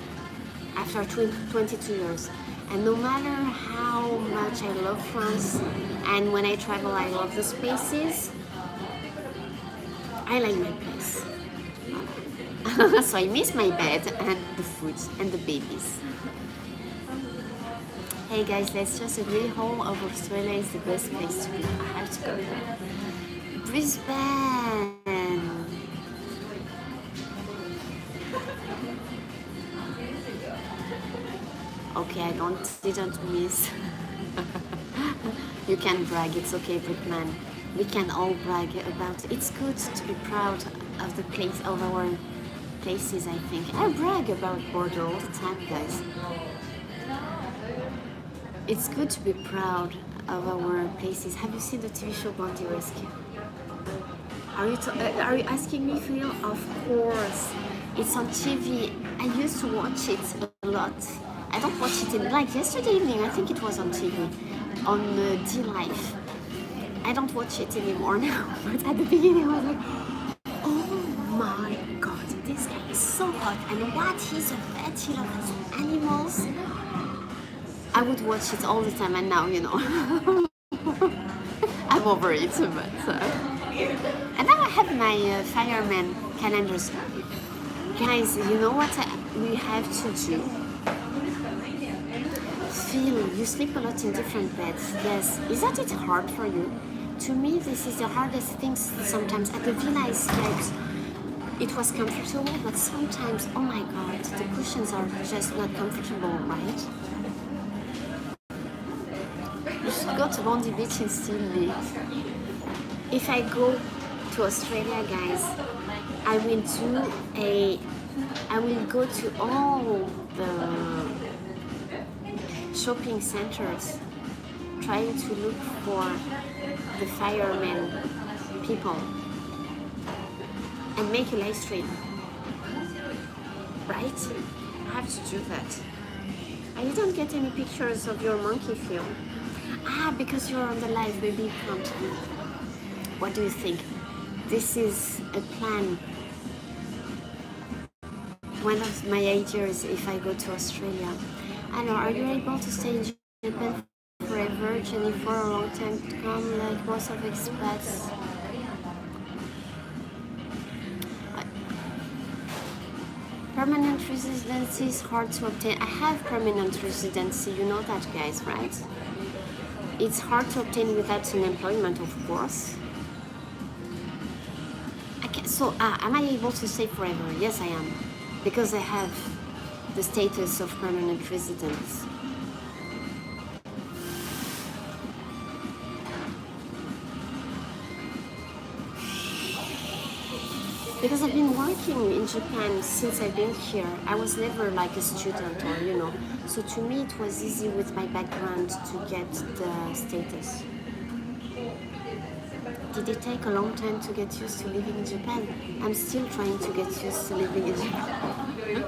after 22 years. And no matter how much I love France, and when I travel, I love the spaces, I like my place. So I miss my bed and the food and the babies. Hey guys, let's just agree whole of Australia is the best place to be. I have to go there. Brisbane. Okay, I didn't miss. You can brag, it's okay, Brickman. We can all brag about it. It's good to be proud of the place, of our places, I think. I brag about Bordeaux all the time, guys. It's good to be proud of our places. Have you seen the TV show Bondi Rescue? Are you asking me, Phil? Of course. It's on TV. I used to watch it a lot. I don't watch it like yesterday evening. I think it was on TV, on D-Life. I don't watch it anymore now. But at the beginning, I was like, oh my god, this guy is so hot. And what he's a vet, he loves animals. I would watch it all the time, and now, you know, I'm over it. But and now I have my fireman calendars. Guys, you know what we have to do? Phil, you sleep a lot in different beds. Yes, isn't it hard for you? To me, this is the hardest thing sometimes. At the villa, I slept. It was comfortable, but sometimes, oh my god, the cushions are just not comfortable, right? You should go to Bondi Beach in Sydney. If I go to Australia, guys, I will go to all the shopping centers trying to look for the firemen people and make a live stream, right? I have to do that. I didn't get any pictures of your monkey film. Because you're on the live, maybe you can't. What do you think? This is a plan. One of my ideas if I go to Australia. I know, are you able to stay in Japan forever, Jenny, for a long time to come, like most of expats? Permanent residency is hard to obtain. I have permanent residency, you know that, guys, right? It's hard to obtain without an employment, of course. So am I able to stay forever? Yes, I am, because I have the status of permanent residence. Because I've been working in Japan since I've been here. I was never like a student or, you know. So to me it was easy with my background to get the status. Did it take a long time to get used to living in Japan? I'm still trying to get used to living in Japan.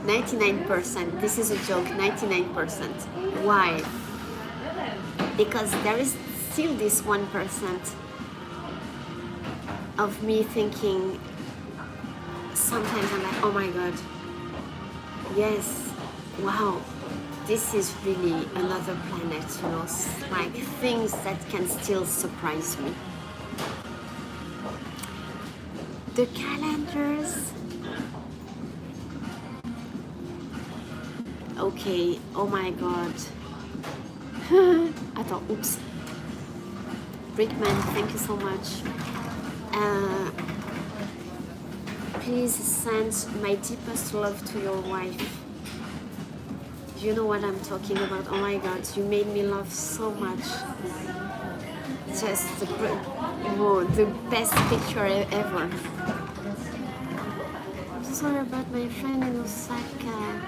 99%. This is a joke. 99%. Why? Because there is still this 1% of me thinking, sometimes I'm like, oh my god, yes, wow, this is really another planet, you know, like things that can still surprise me. The calendars, okay, oh my god. Attends, oops. Brickman, thank you so much. Please send my deepest love to your wife. You know what I'm talking about. Oh my god, you made me laugh so much. Just the best picture ever. I'm sorry about my friend in Osaka.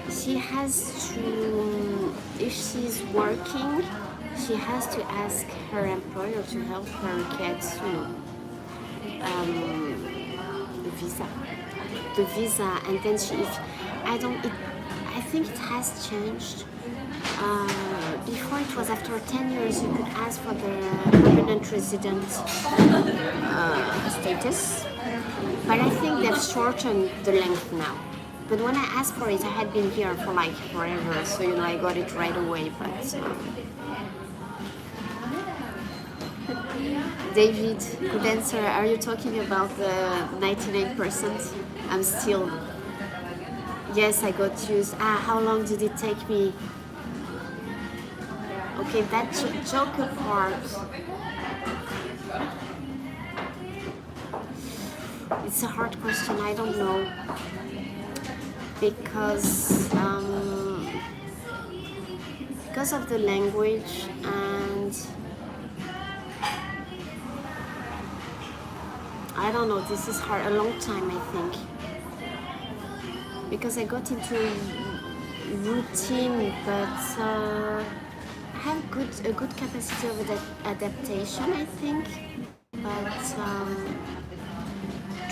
She has to, if she's working, she has to ask her employer to help her get, you know, the visa, and then she, if I think it has changed. Before it was after 10 years you could ask for the permanent resident status, but I think they've shortened the length now. But when I asked for it, I had been here for like forever, so you know I got it right away. But David, good answer. Are you talking about the 99%? I'm still. Yes, I got used. How long did it take me? Okay, that joke apart. It's a hard question. I don't know, because of the language, and I don't know. This is hard. A long time, I think, because I got into a routine, but I have a good capacity of adaptation, I think, but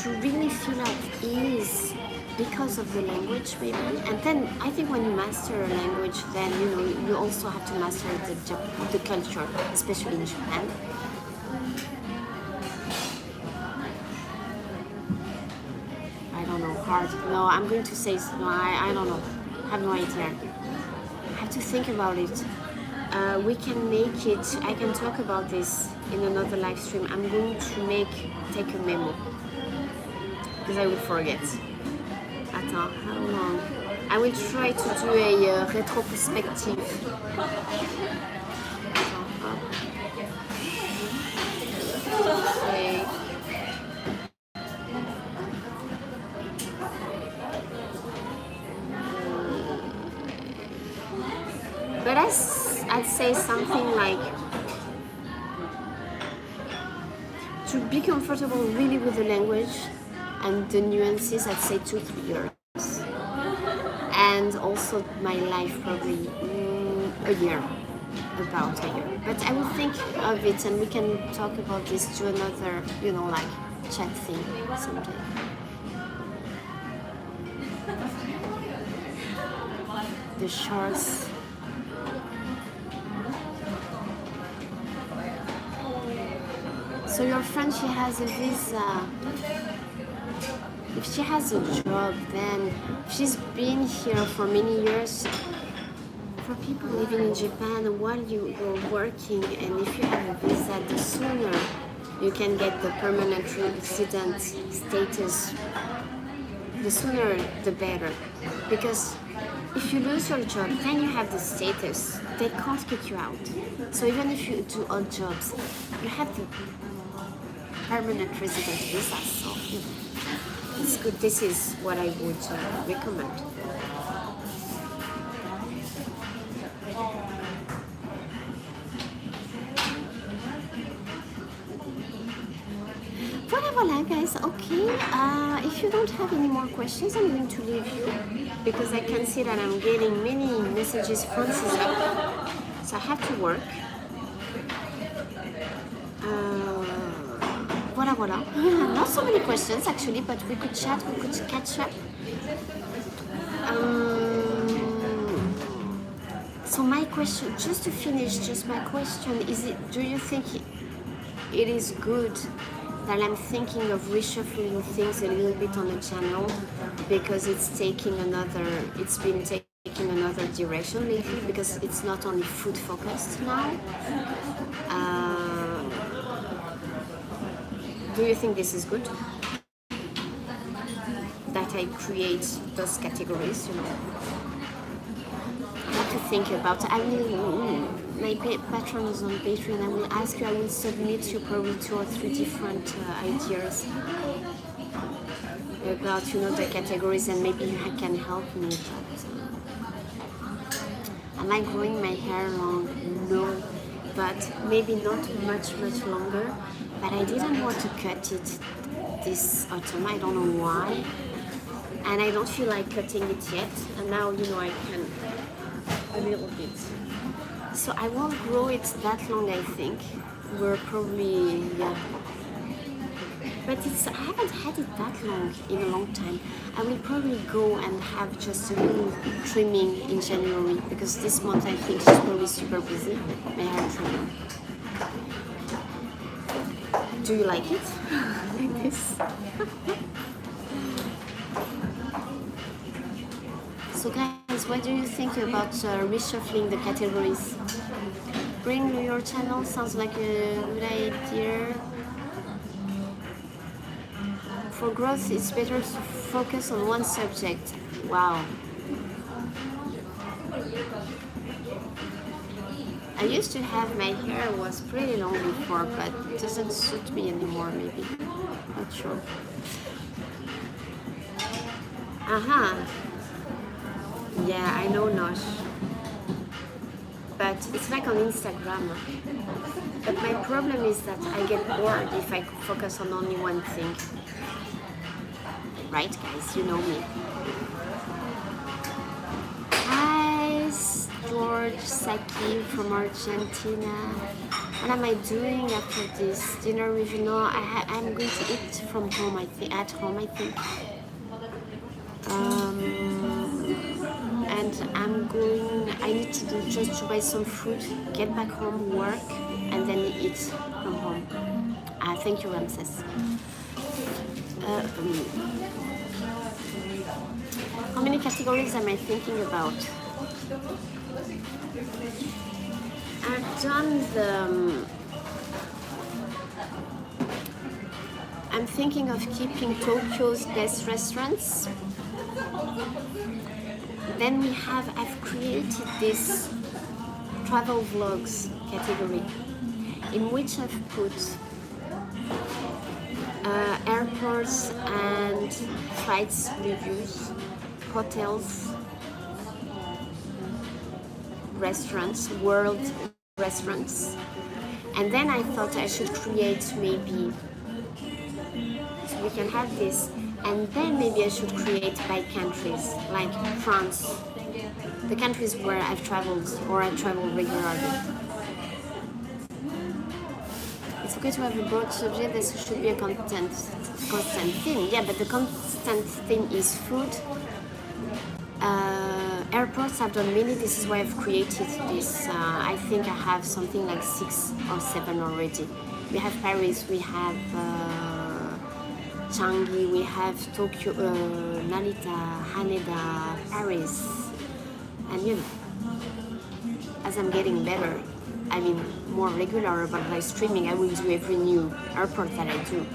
to really feel at ease because of the language, maybe. And then I think when you master a language, then you know you also have to master the culture, especially in Japan. I don't know, hard. No, I'm going to say no. I don't know. I have no idea. I have to think about it. We can make it. I can talk about this in another live stream. I'm going to take a memo, because I will forget. Attends, how long? I will try to do a retrospective. Okay. But I'd say something like, to be comfortable really with the language and the nuances, I'd say 2-3 years. And also my life, probably a year, about a year. But I will think of it, and we can talk about this to another, you know, like chat thing someday. The shorts. So your friend, she has a visa. If she has a job, then she's been here for many years. For people living in Japan, while you're working, and if you have a visa, the sooner you can get the permanent resident status, the sooner the better. Because if you lose your job, then you have the status. They can't kick you out. So even if you do odd jobs, you have the permanent resident visa. So it's good. This is what I would recommend. Voilà guys, okay, if you don't have any more questions, I'm going to leave you because I can see that I'm getting many messages. France is up, so I have to work. Voilà. Not so many questions actually, but we could chat, we could catch up. So my question, just to finish, my question is: do you think it is good that I'm thinking of reshuffling things a little bit on the channel because it's been taking another direction lately because it's not only food focused now? Do you think this is good? That I create those categories, What to think about. I will, my patrons on Patreon, I will ask you, I will submit you probably 2 or 3 different ideas about, the categories, and maybe you can help me. Am I growing my hair long? No, but maybe not much longer. But I didn't want to cut it this autumn. I don't know why. And I don't feel like cutting it yet. And now, I can a little bit. So I won't grow it that long, I think. We're probably, But I haven't had it that long, in a long time. I will probably go and have just a little trimming in January, because this month I think she's probably super busy, my hair trimming. Do you like it? Like this? So guys, what do you think about reshuffling the categories? Bring your channel sounds like a good idea. For growth, it's better to focus on one subject. Wow. I used to have, my hair was pretty long before, but it doesn't suit me anymore, maybe. Not sure. Aha. Yeah, I know Nosh. But it's like on Instagram. But my problem is that I get bored if I focus on only one thing. Right, guys? You know me. Hi, George Saki from Argentina. What am I doing after this dinner review? No, I'm going to eat from home, at home, I think. And I need to do just to buy some food, get back home, work, and then eat from home. Thank you, Ramses. How many categories am I thinking about? I've done I'm thinking of keeping Tokyo's best restaurants. Then I've created this travel vlogs category in which I've put airports and flights reviews, hotels, restaurants, world restaurants. And then I thought I should create maybe, so we can have this, and then maybe I should create by countries, like France, the countries where I've traveled or I travel regularly. It's okay to have a broad subject, this should be a constant theme. Yeah, but the constant theme is food. Airports, I've done many, this is why I've created this. I think I have something like 6 or 7 already. We have Paris, we have Changi, we have Tokyo, Narita, Haneda, Paris. And as I'm getting better, more regular about my streaming, I will do every new airport that I do.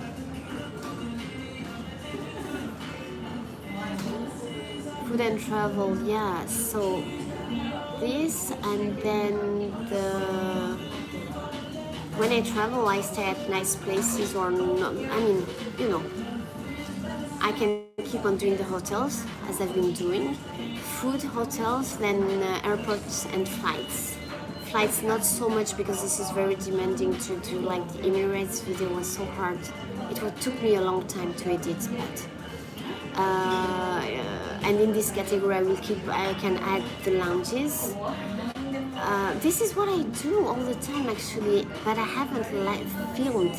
Food and travel, yeah. So this, and then when I travel, I stay at nice places or not. I mean, you know, I can keep on doing the hotels as I've been doing. Food, hotels, then airports and flights. Flights not so much because this is very demanding to do. Like the Emirates video was so hard. Took me a long time to edit, but and in this category I can add the lounges. This is what I do all the time actually, but I haven't filmed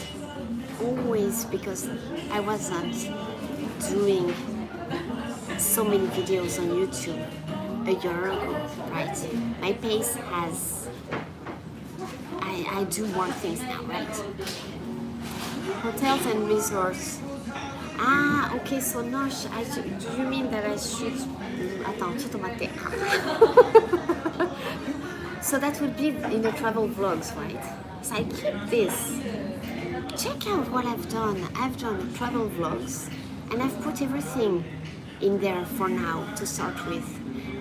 always because I wasn't doing so many videos on YouTube a year ago, right? My pace has, I do more things now, right? Hotels and resorts. Ah, okay, so no, do you mean that I should... Attends, ちょっと待って。 So that would be in the travel vlogs, right? So I keep this. Check out what I've done. I've done travel vlogs and I've put everything in there for now to start with.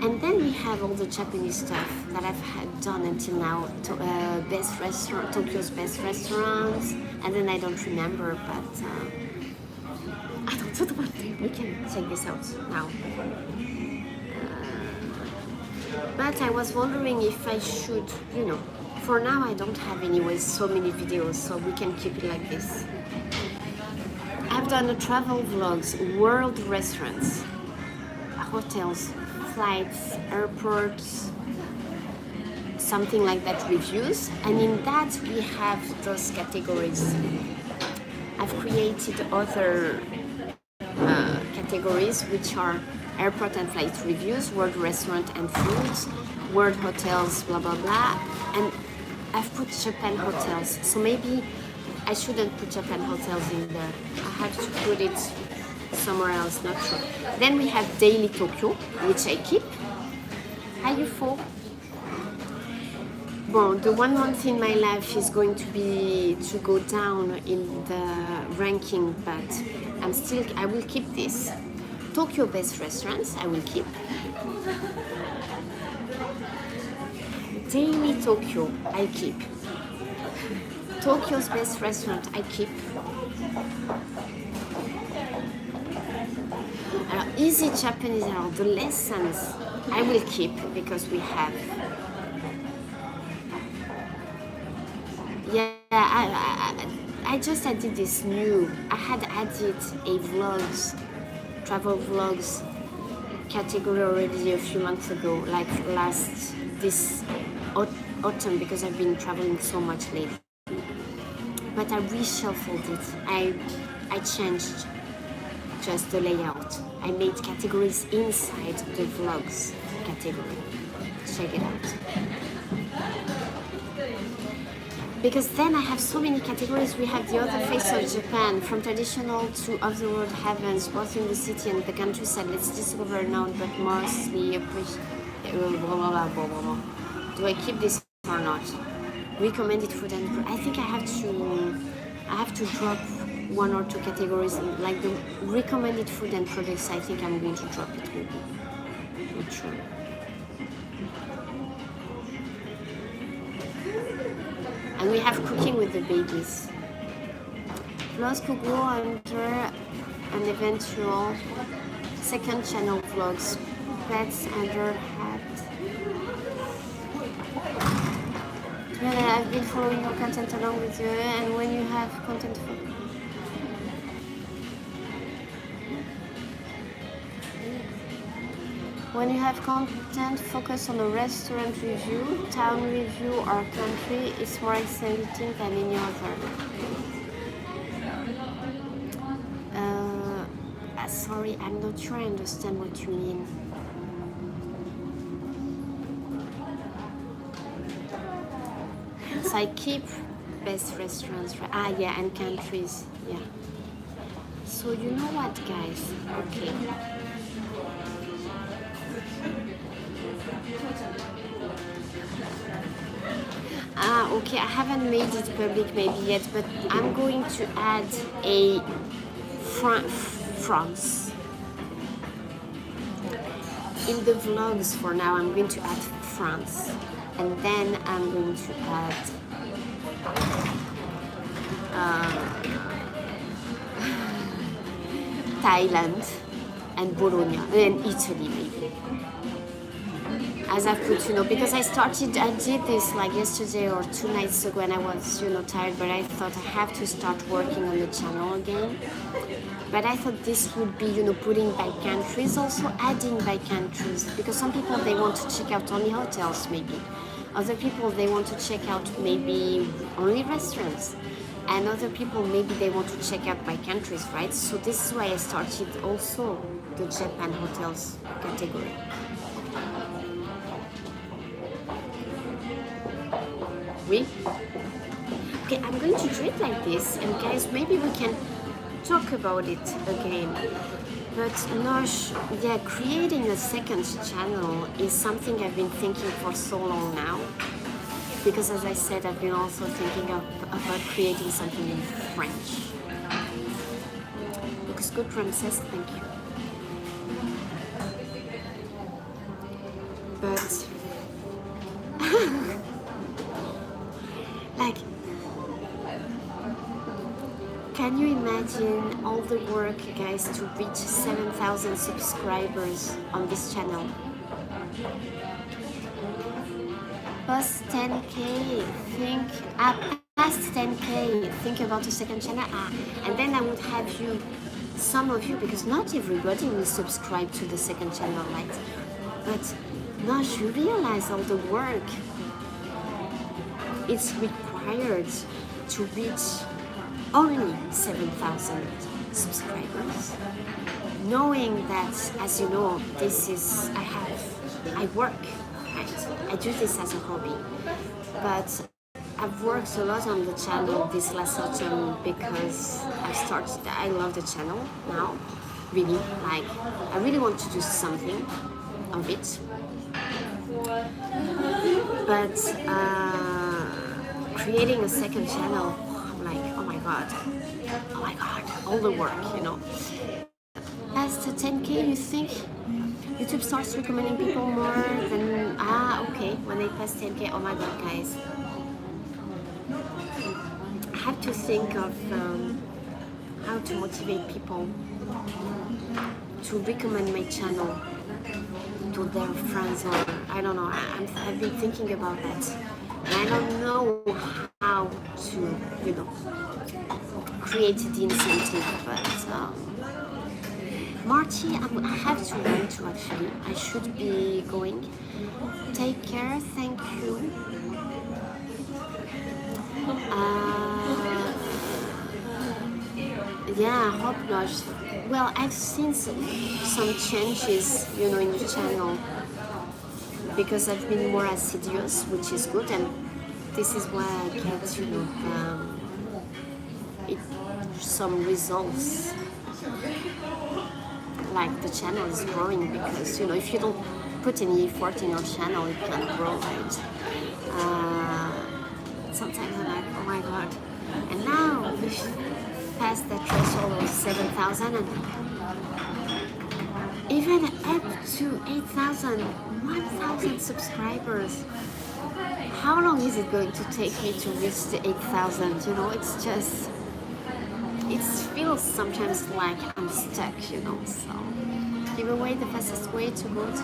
And then we have all the Japanese stuff that I've done until now. Tokyo's best restaurants. And then I don't remember, but... we can check this out now. But I was wondering if I should, you know, for now I don't have anyways so many videos, so we can keep it like this. I've done the travel vlogs, world restaurants, hotels, flights, airports, something like that, reviews, and in that we have those categories. I've created other categories which are airport and flight reviews, world restaurant and foods, world hotels, blah blah blah, and I've put Japan hotels, so maybe I shouldn't put Japan hotels in there. I have to put it somewhere else, not sure. Then we have Daily Tokyo, which I keep. Hi UFO. Well, the 1 month in my life is going to go down in the ranking, but I will keep this. Tokyo best restaurants, I will keep. Daily Tokyo, I keep. Tokyo's best restaurant, I keep. Easy Japanese, the lessons, I will keep because we have. Yeah, I just added this new. I had added a travel vlogs category already a few months ago, like this autumn, because I've been traveling so much lately. But I reshuffled it. I changed just the layout. I made categories inside the vlogs category. Check it out. Because then I have so many categories. We have the other face of Japan, from traditional to off-the-world heavens, both in the city and the countryside. Let's discover now, but mostly appreciate. Do I keep this or not? Recommended food and I think I have to drop 1 or 2 categories, like the recommended food and products. I think I'm going to drop it. Maybe. Not sure. And we have cooking with the babies. Vlogs could go under an eventual second channel vlogs. Pets under hat. I've been following your content along with you, and when you have content focus on a restaurant review, town review, or country, it's more exciting than any other. Sorry, I'm not sure I understand what you mean. So I keep best restaurants, yeah, and countries, yeah. So you know what, guys? Okay. Okay, I haven't made it public maybe yet, but I'm going to add a France. in the vlogs for now, I'm going to add France, and then I'm going to add Thailand and Bologna, and Italy maybe. As I've put, because I did this like yesterday or 2 nights ago, and I was, tired, but I thought I have to start working on the channel again. But I thought this would be, putting by countries, also adding by countries, because some people, they want to check out only hotels maybe. Other people, they want to check out maybe only restaurants. And other people, maybe they want to check out by countries, right? So this is why I started also the Japan hotels category. Oui. Okay, I'm going to do it like this, and guys, maybe we can talk about it again. But Nosh, yeah, creating a second channel is something I've been thinking for so long now. Because as I said, I've been also thinking about creating something in French. Looks good, Ramses, thank you. But like, can you imagine all the work, guys, to reach 7,000 subscribers on this channel? Past 10k, past 10k, think about a second channel, and then I would have some of you, because not everybody will subscribe to the second channel, right? But now you realize all the work it's required to reach only 7,000 subscribers. Knowing that, as you know, I work, right? I do this as a hobby. But I've worked a lot on the channel this last autumn because I love the channel now, really. Like, I really want to do something of it. But creating a second channel, I'm like, oh my god, all the work, Past 10k, you think YouTube starts recommending people more than, okay, when they pass 10k, oh my god, guys. I have to think of how to motivate people to recommend my channel to their friends, or I don't know. I've been thinking about that, and I don't know how to, create the incentive. But Marty, I have to run to actually. I should be going. Take care. Thank you. Yeah, hope not. Well, I've seen some changes, in the channel, because I've been more assiduous, which is good, and this is why I get, some results. Like the channel is growing because, if you don't put any effort in your channel, it can't grow, right? Sometimes I'm like, oh my god. And now we've passed that threshold of 7,000, and even up to 8,000, 1,000 subscribers. How long is it going to take me to reach the 8,000? It's just, it feels sometimes like I'm stuck, so give away the fastest way to go to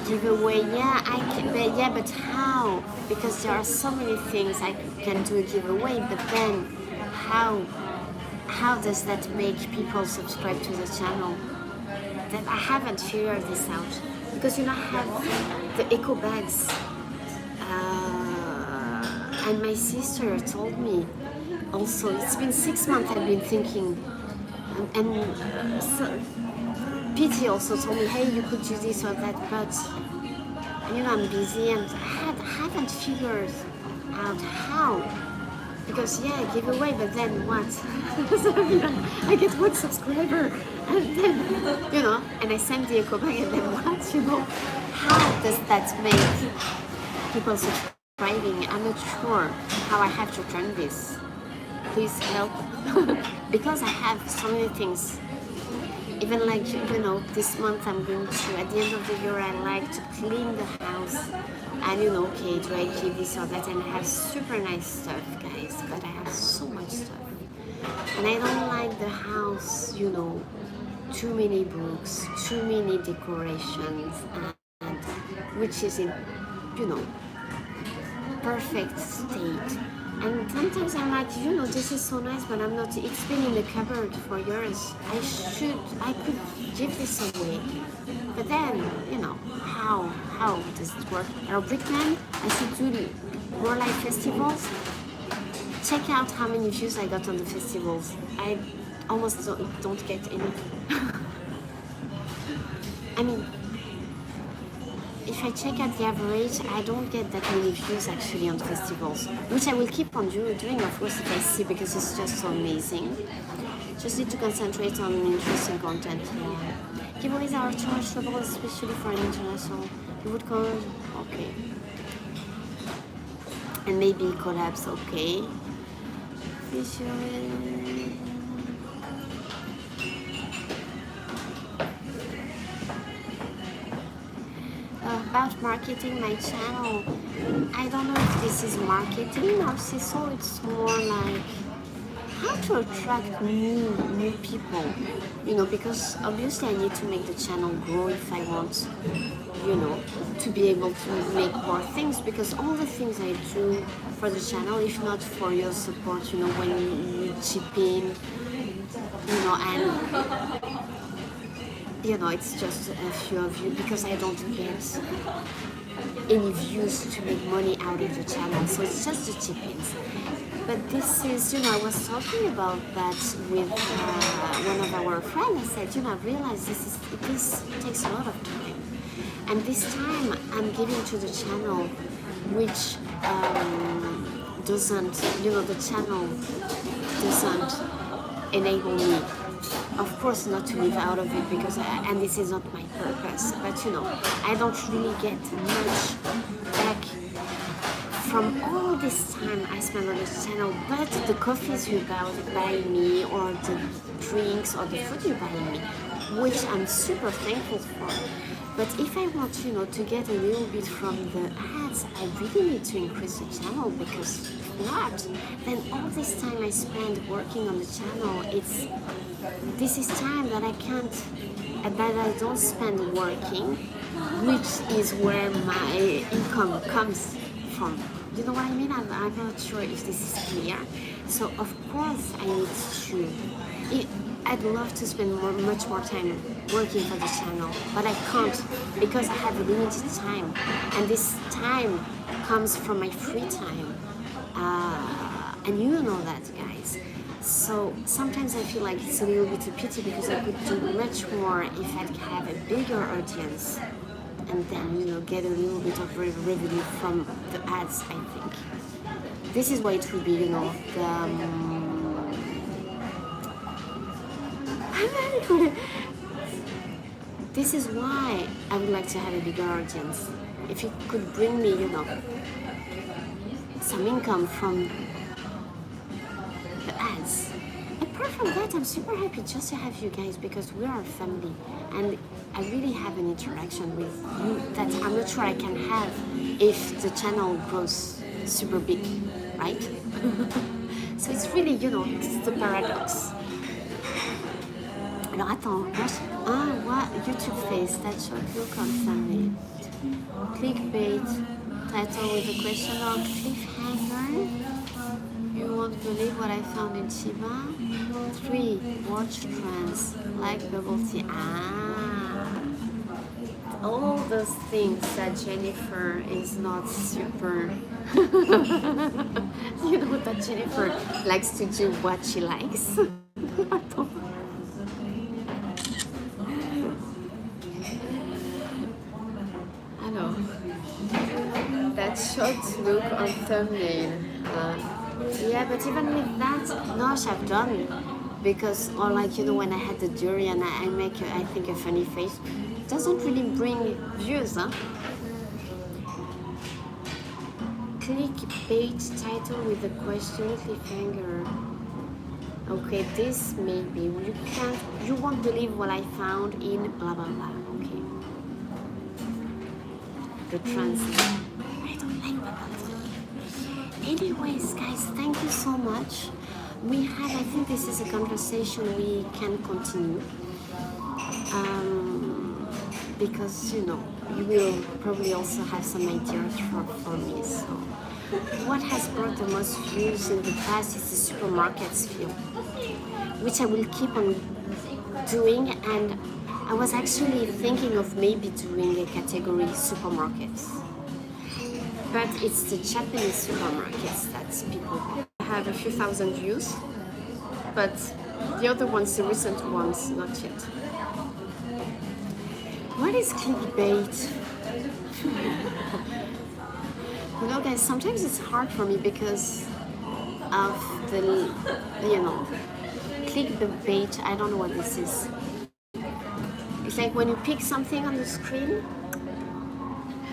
giveaway. Yeah, I can, but how? Because there are so many things I can do a giveaway, but then how does that make people subscribe to the channel? That I haven't figured this out, because I have the eco bags, and my sister told me also, it's been 6 months I've been thinking, and so Pity also told me, hey, you could do this or that, but I'm busy, and I haven't figured out how. Because yeah, I give away, but then what? So, I get 1 subscriber, and then and I send the eco bag, and then what? How does that make people subscribing? I'm not sure how I have to turn this. Please help, because I have so many things Even like, you know, this month I'm going to, at the end of the year, I like to clean the house. And you know, okay, do I keep this or that? And I have super nice stuff, guys, but I have so much stuff. And I don't like the house, you know, too many books, too many decorations, and which is in, you know, perfect state. And sometimes I'm like, you know, this is so nice, but I'm not. It's been in the cupboard for years. I could give this away. But then, you know, how does it work? Brickman, I should do more like festivals. Check out how many views I got on the festivals. I almost don't get any. I mean, if I check out the average, I don't get that many views actually on festivals, which I will keep on doing, of course, if I see, because it's just so amazing. Just need to concentrate on interesting content. Giveaways are too much trouble, especially for an international. You would call, okay. And maybe collabs, okay. About marketing my channel, I don't know if this is marketing or so it's more like how to attract new people, you know, because obviously I need to make the channel grow if I want, you know, to be able to make more things, because all the things I do for the channel, if not for your support, you know, when you chip in, you know, and you know, it's just a few of you, because I don't get any views to make money out of the channel, so it's just the chip-ins. But this is, you know, I was talking about that with one of our friends. I said, you know, I realized this takes a lot of time, and this time I'm giving to the channel, which doesn't, you know, the channel doesn't enable me, of course, not to live out of it, because and this is not my purpose, but you know, I don't really get much back from all this time I spend on this channel, but the coffees you buy me, or the drinks or the food you buy me, which I'm super thankful for. But if I want, you know, to get a little bit from the ads, I really need to increase the channel, because if not, then all this time I spend working on the channel, this is time that I can't, that I don't spend working, which is where my income comes from. You know what I mean? I'm not sure if this is clear. So of course I need to, I'd love to spend much more time working for the channel, but I can't, because I have a limited time, and this time comes from my free time, and you know that, guys. So sometimes I feel like it's a little bit of pity, because I could do much more if I'd have a bigger audience, and then, you know, get a little bit of revenue from the ads, I think. This is why it would be, you know, this is why I would like to have a bigger audience. If it could bring me, you know, some income from the ads. Apart from that, I'm super happy just to have you guys, because we are a family, and I really have an interaction with you that I'm not sure I can have if the channel grows super big, right? So it's really, you know, it's the paradox. Alors attends, what YouTube face, that short look on thumbnail. Clickbait, title with a question or cliffhanger. You won't believe what I found in Chiba. 3 watch trends like bubble tea. All those things that Jennifer is not super. You know that Jennifer likes to do what she likes. Hello. That short look on thumbnail. Yeah, but even with that, Nosh I've done, because, or like, you know, when I had the durian, I make, I think, a funny face. It doesn't really bring views, huh? Clickbait title with a question, cliffhanger. Okay, this maybe you won't believe what I found in blah blah blah. Okay, the translate. I don't like blah blah blah. Anyways, guys, thank you so much. I think this is a conversation we can continue. Because you will probably also have some ideas for me. So, what has brought the most views in the past is the supermarkets field, which I will keep on doing. And I was actually thinking of maybe doing a category supermarkets, but it's the Japanese supermarkets that people have a few thousand views, but the other ones, the recent ones, not yet. What is clickbait? Guys, sometimes it's hard for me because of the, clickbait. I don't know what this is. It's like when you pick something on the screen,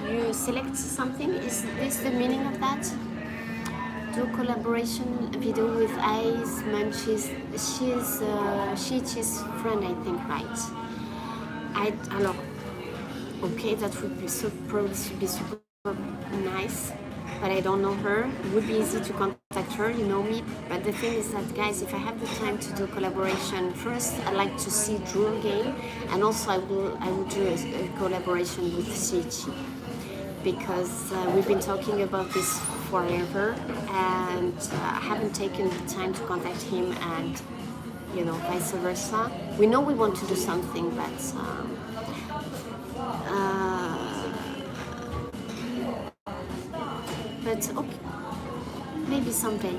you select something. Is this the meaning of that? Do collaboration video with Ice Man. She's his friend, I think, right? Alors, okay, that would be probably be super nice, but I don't know her. It would be easy to contact her, you know me. But the thing is that, guys, if I have the time to do collaboration, first I'd like to see Drew again, and also I will do a collaboration with Shichi, because we've been talking about this forever, and I haven't taken the time to contact him, and vice versa. We know we want to do something, but okay, maybe someday.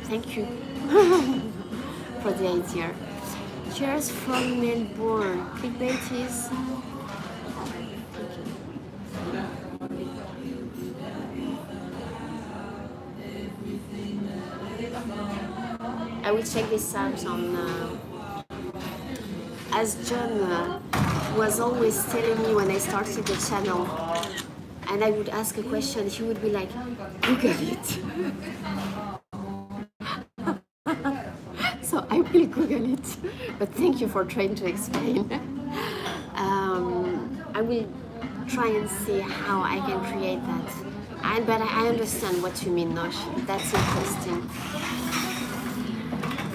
Thank you for the idea. Cheers from Melbourne. Clickbait is. I will check this out on. As John was always telling me when I started the channel, and I would ask a question, he would be like, Google it. So I will Google it. But thank you for trying to explain. I will try and see how I can create that. But I understand what you mean, Nosh. That's interesting.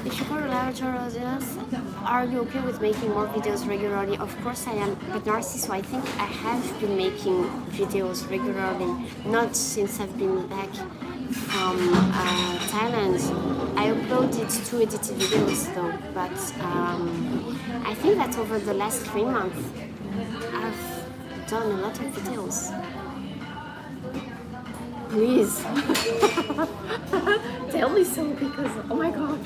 If you got a larger audience, are you okay with making more videos regularly? Of course I am, but Narciso, I think I have been making videos regularly, not since I've been back from Thailand. I uploaded 2 edited videos though, but I think that over the last 3 months, I've done a lot of videos. Please tell me so, because oh my god,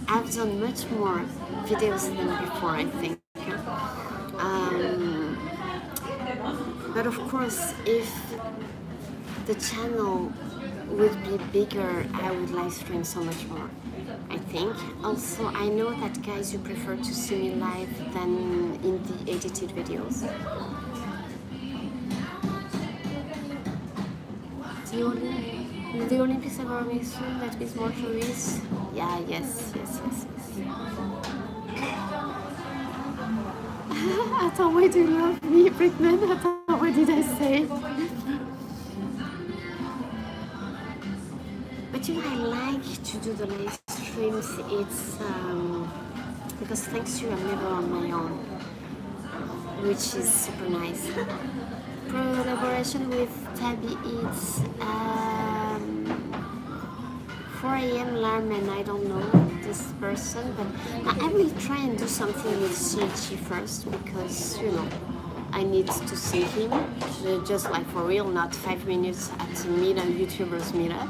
I've done much more videos than before, I think. But of course, if the channel would be bigger, I would live stream so much more, I think. Also, I know that, guys, you prefer to see me live than in the edited videos. The Olympics are coming soon. That means more tourists. Yeah, yes. Attends, why do you love me, Brickman? Attends, what did I say? But I like to do the live streams. It's because thanks to you, I'm never on my own, which is super nice. Collaboration with Tabby Eats. 4 a.m. Larman, I don't know this person, but I will try and do something with Shichi first, because I need to see him, just like for real, not 5 minutes at a meetup, YouTubers meetup.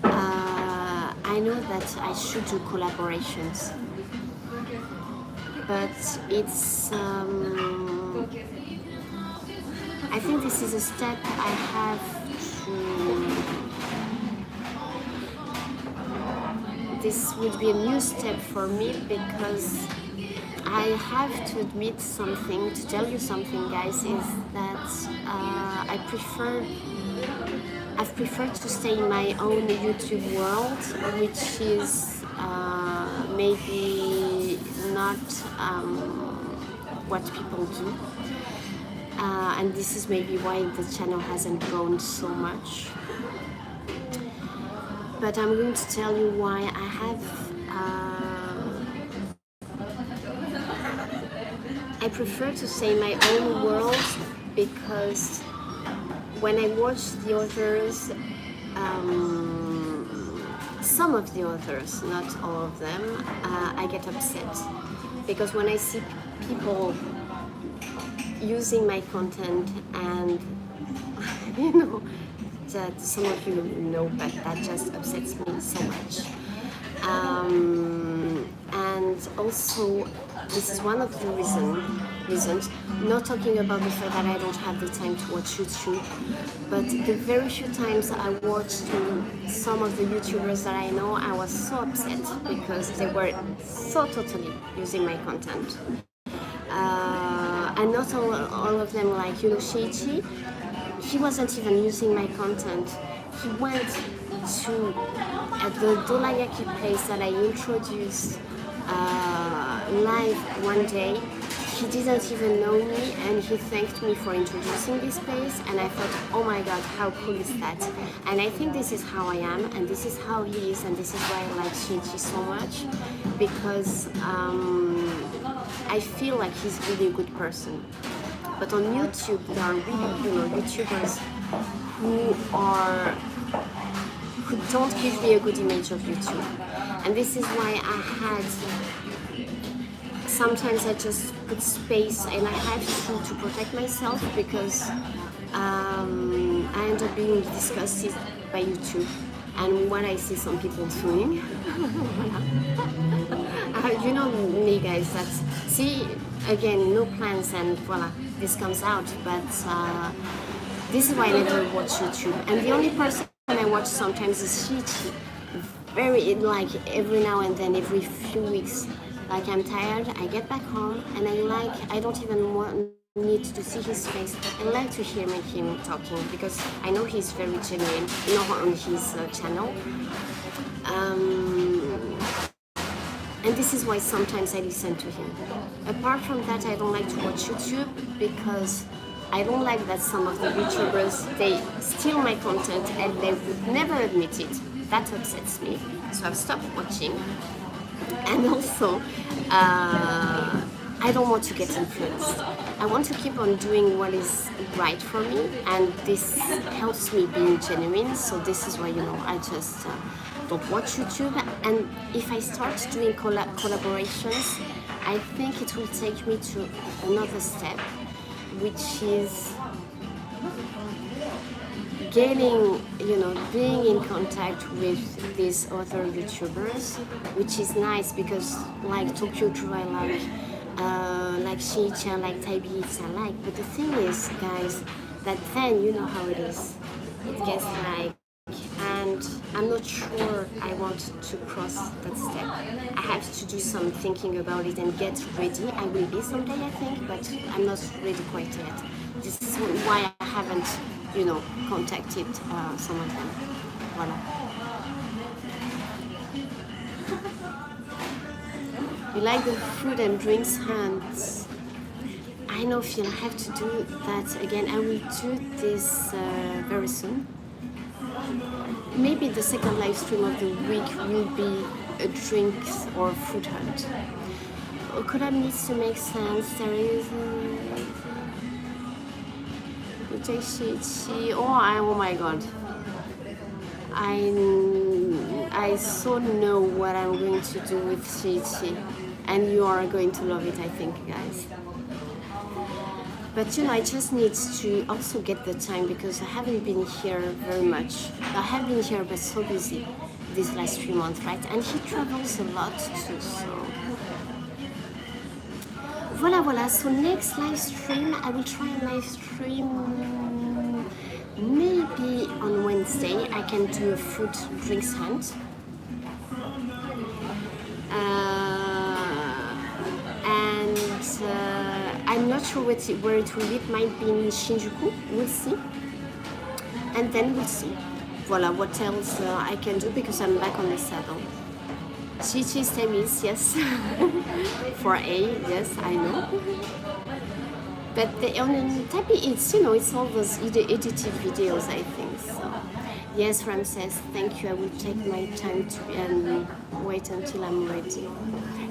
I know that I should do collaborations, but it's I think this is a step I have to. This would be a new step for me, because I have to admit something, to tell you something, guys, is that I've preferred to stay in my own YouTube world, which is maybe not what people do. And this is maybe why the channel hasn't grown so much. But I'm going to tell you why I have I prefer to say my own world, because when I watch the others, some of the authors, not all of them, I get upset, because when I see people using my content, and you know that some of you know, but that just upsets me so much. And also, this is one of the reasons, not talking about the fact that I don't have the time to watch YouTube, but the very few times I watched some of the YouTubers that I know, I was so upset because they were so totally using my content. And not all of them, like, you know, Sheichi, he wasn't even using my content. He went to the dorayaki place that I introduced live one day. He didn't even know me, and he thanked me for introducing this place, and I thought, oh my god, how cool is that? And I think this is how I am, and this is how he is, and this is why I like Shinichi so much, because I feel like he's really a good person. But on YouTube, there are really, you know, YouTubers who don't give me a good image of YouTube, and this is why I had. Sometimes I just put space, and I have to protect myself, because I end up being disgusted by YouTube and what I see some people doing. You know me, guys, that's, see, again, no plans, and voila, this comes out. But this is why I never watch YouTube. And the only person I watch sometimes is Shichi. Very, like, every now and then, every few weeks. Like, I'm tired, I get back home, and I don't even need to see his face. I like to hear him talking, because I know he's very genuine, you know, on his channel. And this is why sometimes I listen to him. Apart from that, I don't like to watch YouTube, because I don't like that some of the YouTubers, they steal my content and they would never admit it. That upsets me, so I've stopped watching. And also, I don't want to get influenced. I want to keep on doing what is right for me, and this helps me being genuine. So this is why, you know, I just don't watch YouTube. And if I start doing collaborations, I think it will take me to another step, which is getting, you know, being in contact with these other YouTubers, which is nice, because like Tokyo Drew I like Shiichi, I like Taibeats, I like. But the thing is, guys, that then you know how it is. It gets like, and I'm not sure I want to cross that step. I have to do some thinking about it and get ready. I will be someday, I think, but I'm not ready quite yet. This is why I haven't, you know, contacted some of them. Voila. You like the food and drinks hands? I know, Phil, I have to do that again. I will do this very soon. Maybe the second live stream of the week will be a drinks or food hunt. Collab needs to make sense. There is oh my god. I so know what I'm going to do with Shiichi, and you are going to love it, I think, guys. But you know, I just need to also get the time, because I haven't been here very much. I have been here, but so busy these last 3 months, right? And he travels a lot too, so voila. So next live stream, I will try a live stream maybe on Wednesday. I can do a food drinks hunt. I'm not sure where it will be. It might be in Shinjuku. We'll see. And then we'll see. Voila, what else I can do, because I'm back on the saddle. Chichi Stemis, yes. For A, yes, I know. But on Tabi, it's, you know, it's all those edited videos, I think. So, yes, Ramses, thank you. I will take my time to wait until I'm ready.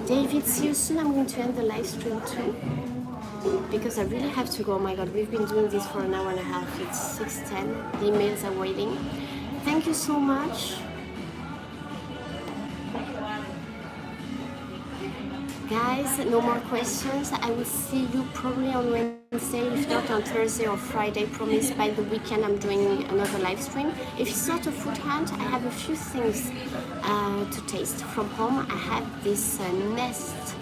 David, see you soon. I'm going to end the live stream too, because I really have to go. Oh my God, we've been doing this for an hour and a half. It's 6:10. The emails are waiting. Thank you so much. Guys, no more questions. I will see you probably on Wednesday, if not on Thursday or Friday. Promise by the weekend I'm doing another live stream. If it's not a food hunt, I have a few things to taste from home. I have this nest,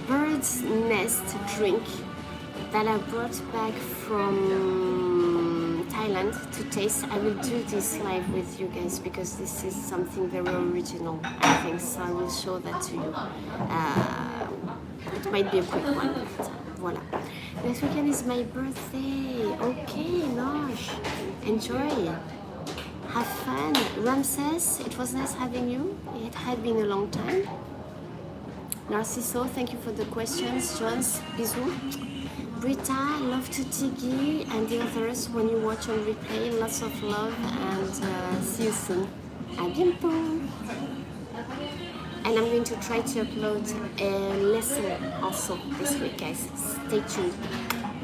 bird's nest drink that I brought back from Thailand to taste. I will do this live with you guys because this is something very original, I think, so I will show that to you. It might be a quick one, but voila. Next weekend is my birthday. Okay, Nosh, enjoy, have fun. Ramses, it was nice having you. It had been a long time. Narciso, thank you for the questions. Jones, bisous. Brita, love to Tiggy, and the others when you watch on replay. Lots of love, and see you soon. À bientôt. And I'm going to try to upload a lesson also this week, guys. Stay tuned.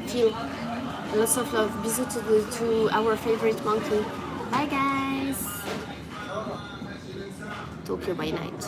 Feel lots of love. Bisous to our favorite monkey. Bye, guys. Tokyo by night.